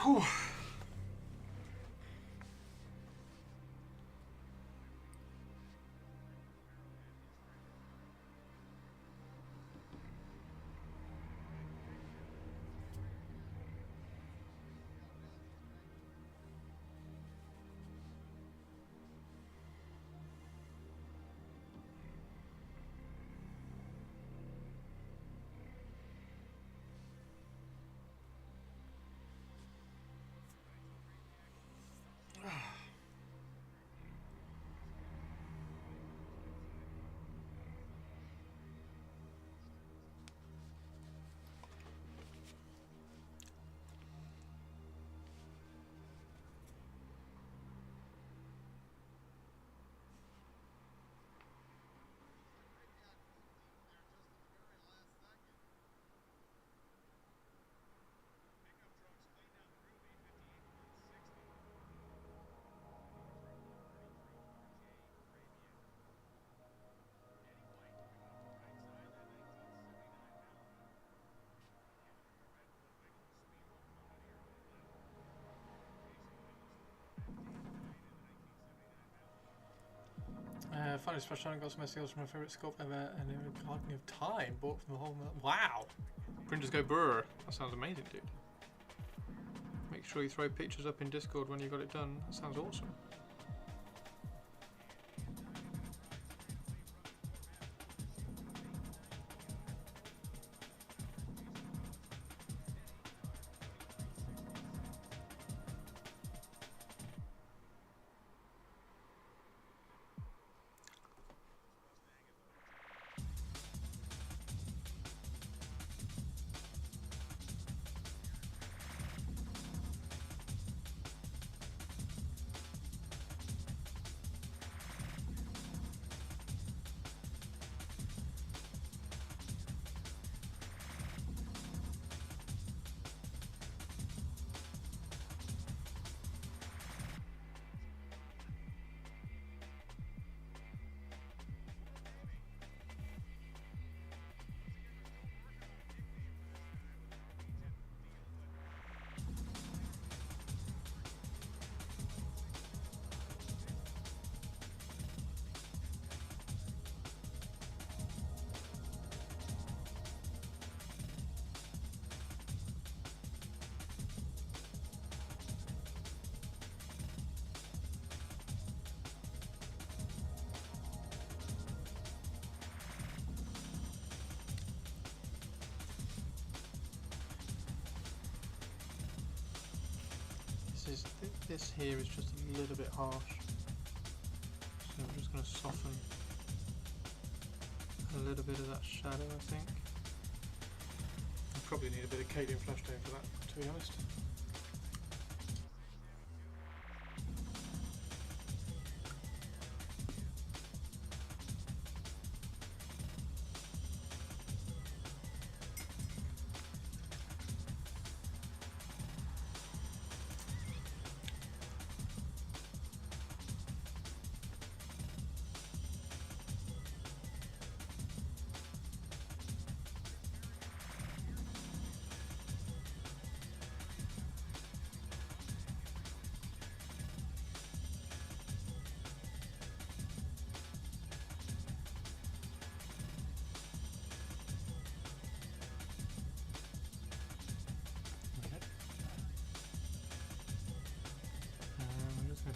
Whew. Finally, Splash Down got some skills from my favourite sculpt ever, and a Gardening of Time bought from the whole. Wow! Printers go brr. That sounds amazing, dude. Make sure you throw pictures up in Discord when you got it done. That sounds awesome. This here is just a little bit harsh, so I'm just going to soften a little bit of that shadow, I think. I probably need a bit of Cadian flash tone for that, to be honest.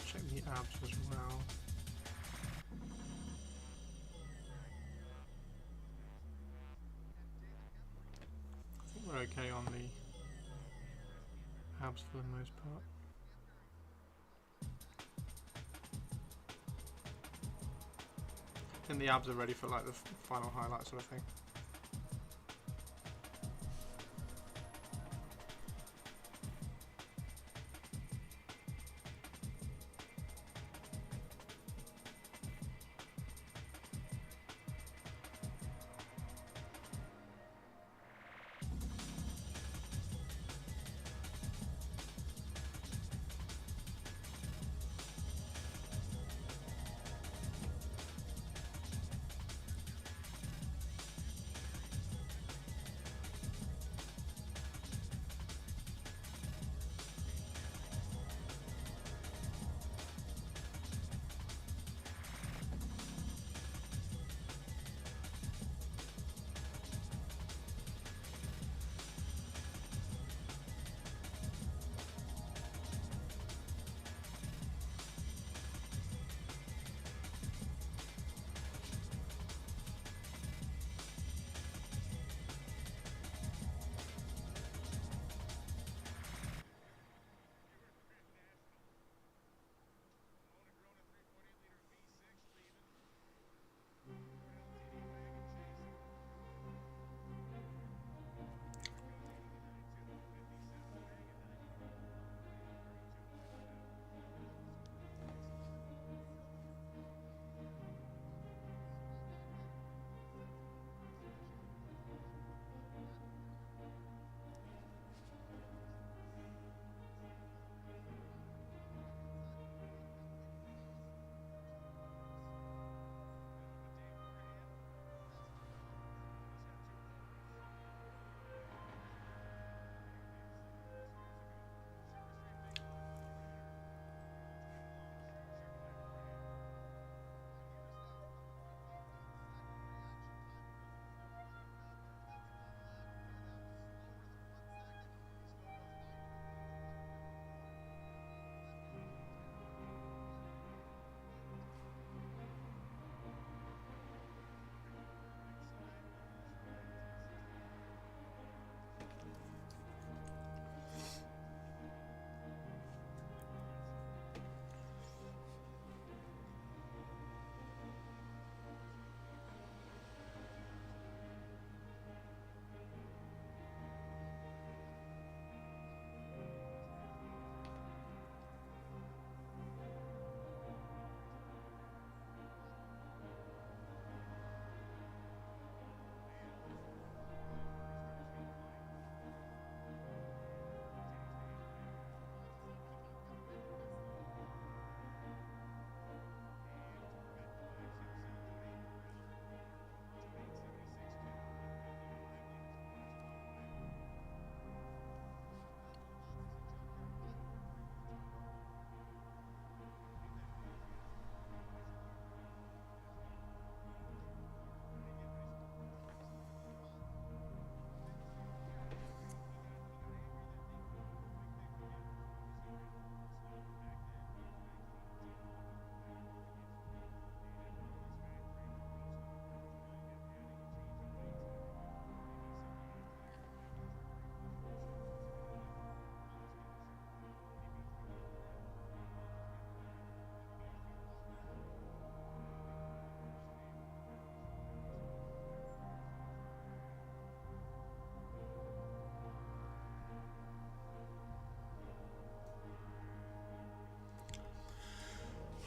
Check the abs as well. I think we're okay on the abs for the most part. I think the abs are ready for like the final highlight sort of thing.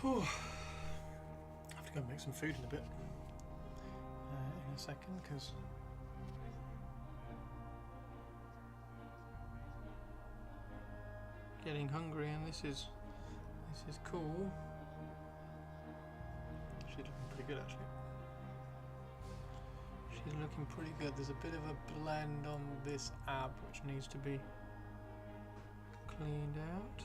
Whew. I have to go and make some food in a bit. In a second, because getting hungry, and this is cool. She's looking pretty good, actually. She's looking pretty good. There's a bit of a blend on this ab which needs to be cleaned out.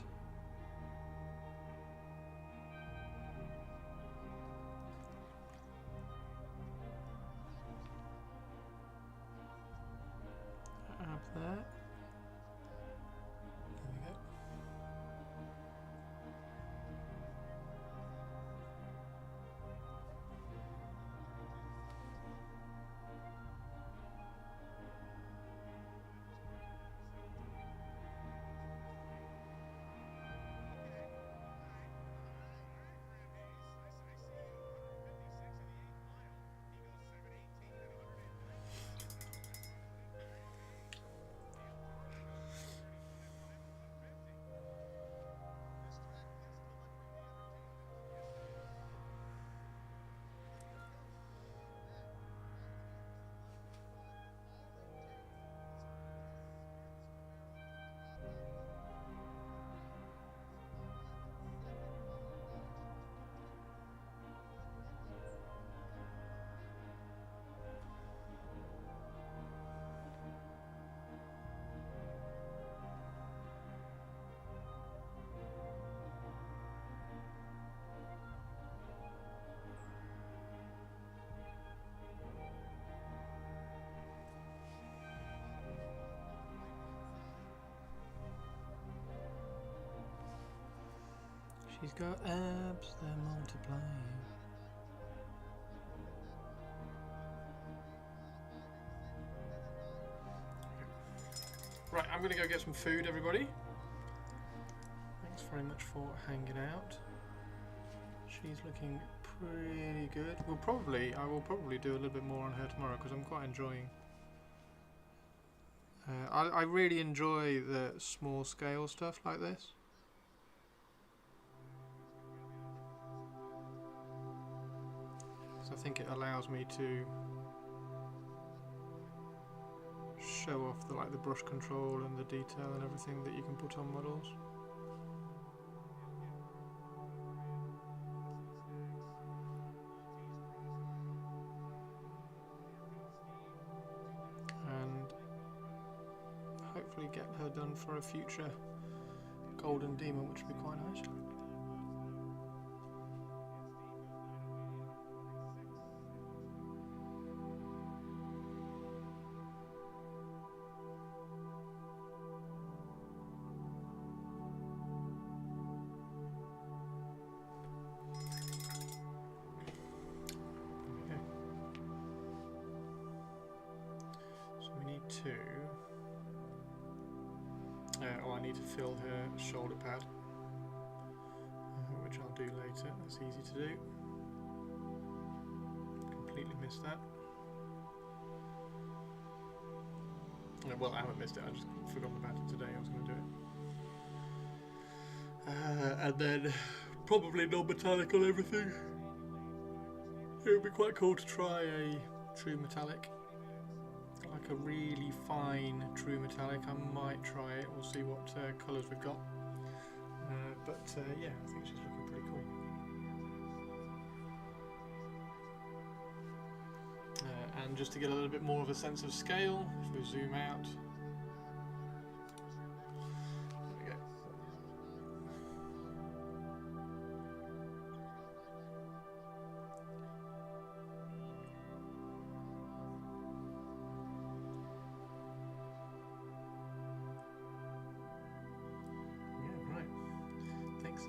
Ab there. There we go. She's got abs, they're multiplying. Right, I'm going to go get some food, everybody. Thanks very much for hanging out. She's looking pretty good. I will probably do a little bit more on her tomorrow because I'm quite enjoying. I really enjoy the small scale stuff like this. So I think it allows me to show off the brush control and the detail and everything that you can put on models. And hopefully get her done for a future Golden Demon, which would be quite nice. I need to fill her shoulder pad, which I'll do later. That's easy to do. Completely missed that. Well, I haven't missed it, I just forgotten about it today. I was going to do it. And then probably non-metallic on everything. It would be quite cool to try a true metallic. Like a really fine true metallic. I might try it. We'll see what colours we've got. Yeah, I think she's looking pretty cool. And just to get a little bit more of a sense of scale, if we zoom out. There we go.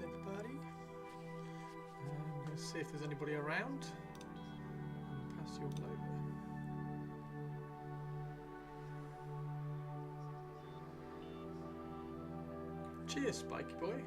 Everybody. I'm going to see if there's anybody around. I'll pass you all over. Cheers, Spiky boy.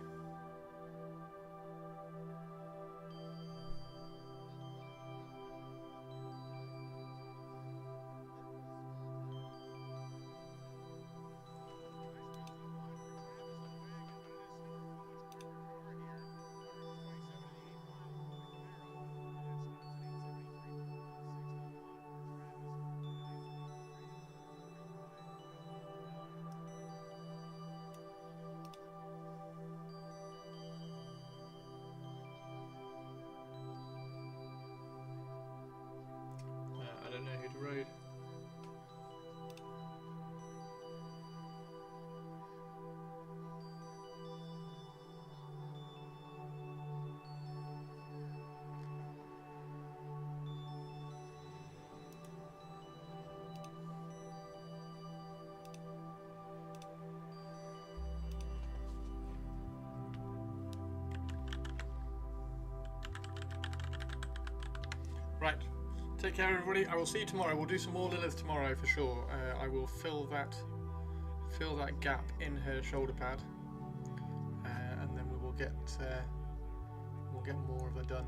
Take care, everybody. I will see you tomorrow. We'll do some more Lelith tomorrow for sure. I will fill that gap in her shoulder pad, and then we will get more of her done.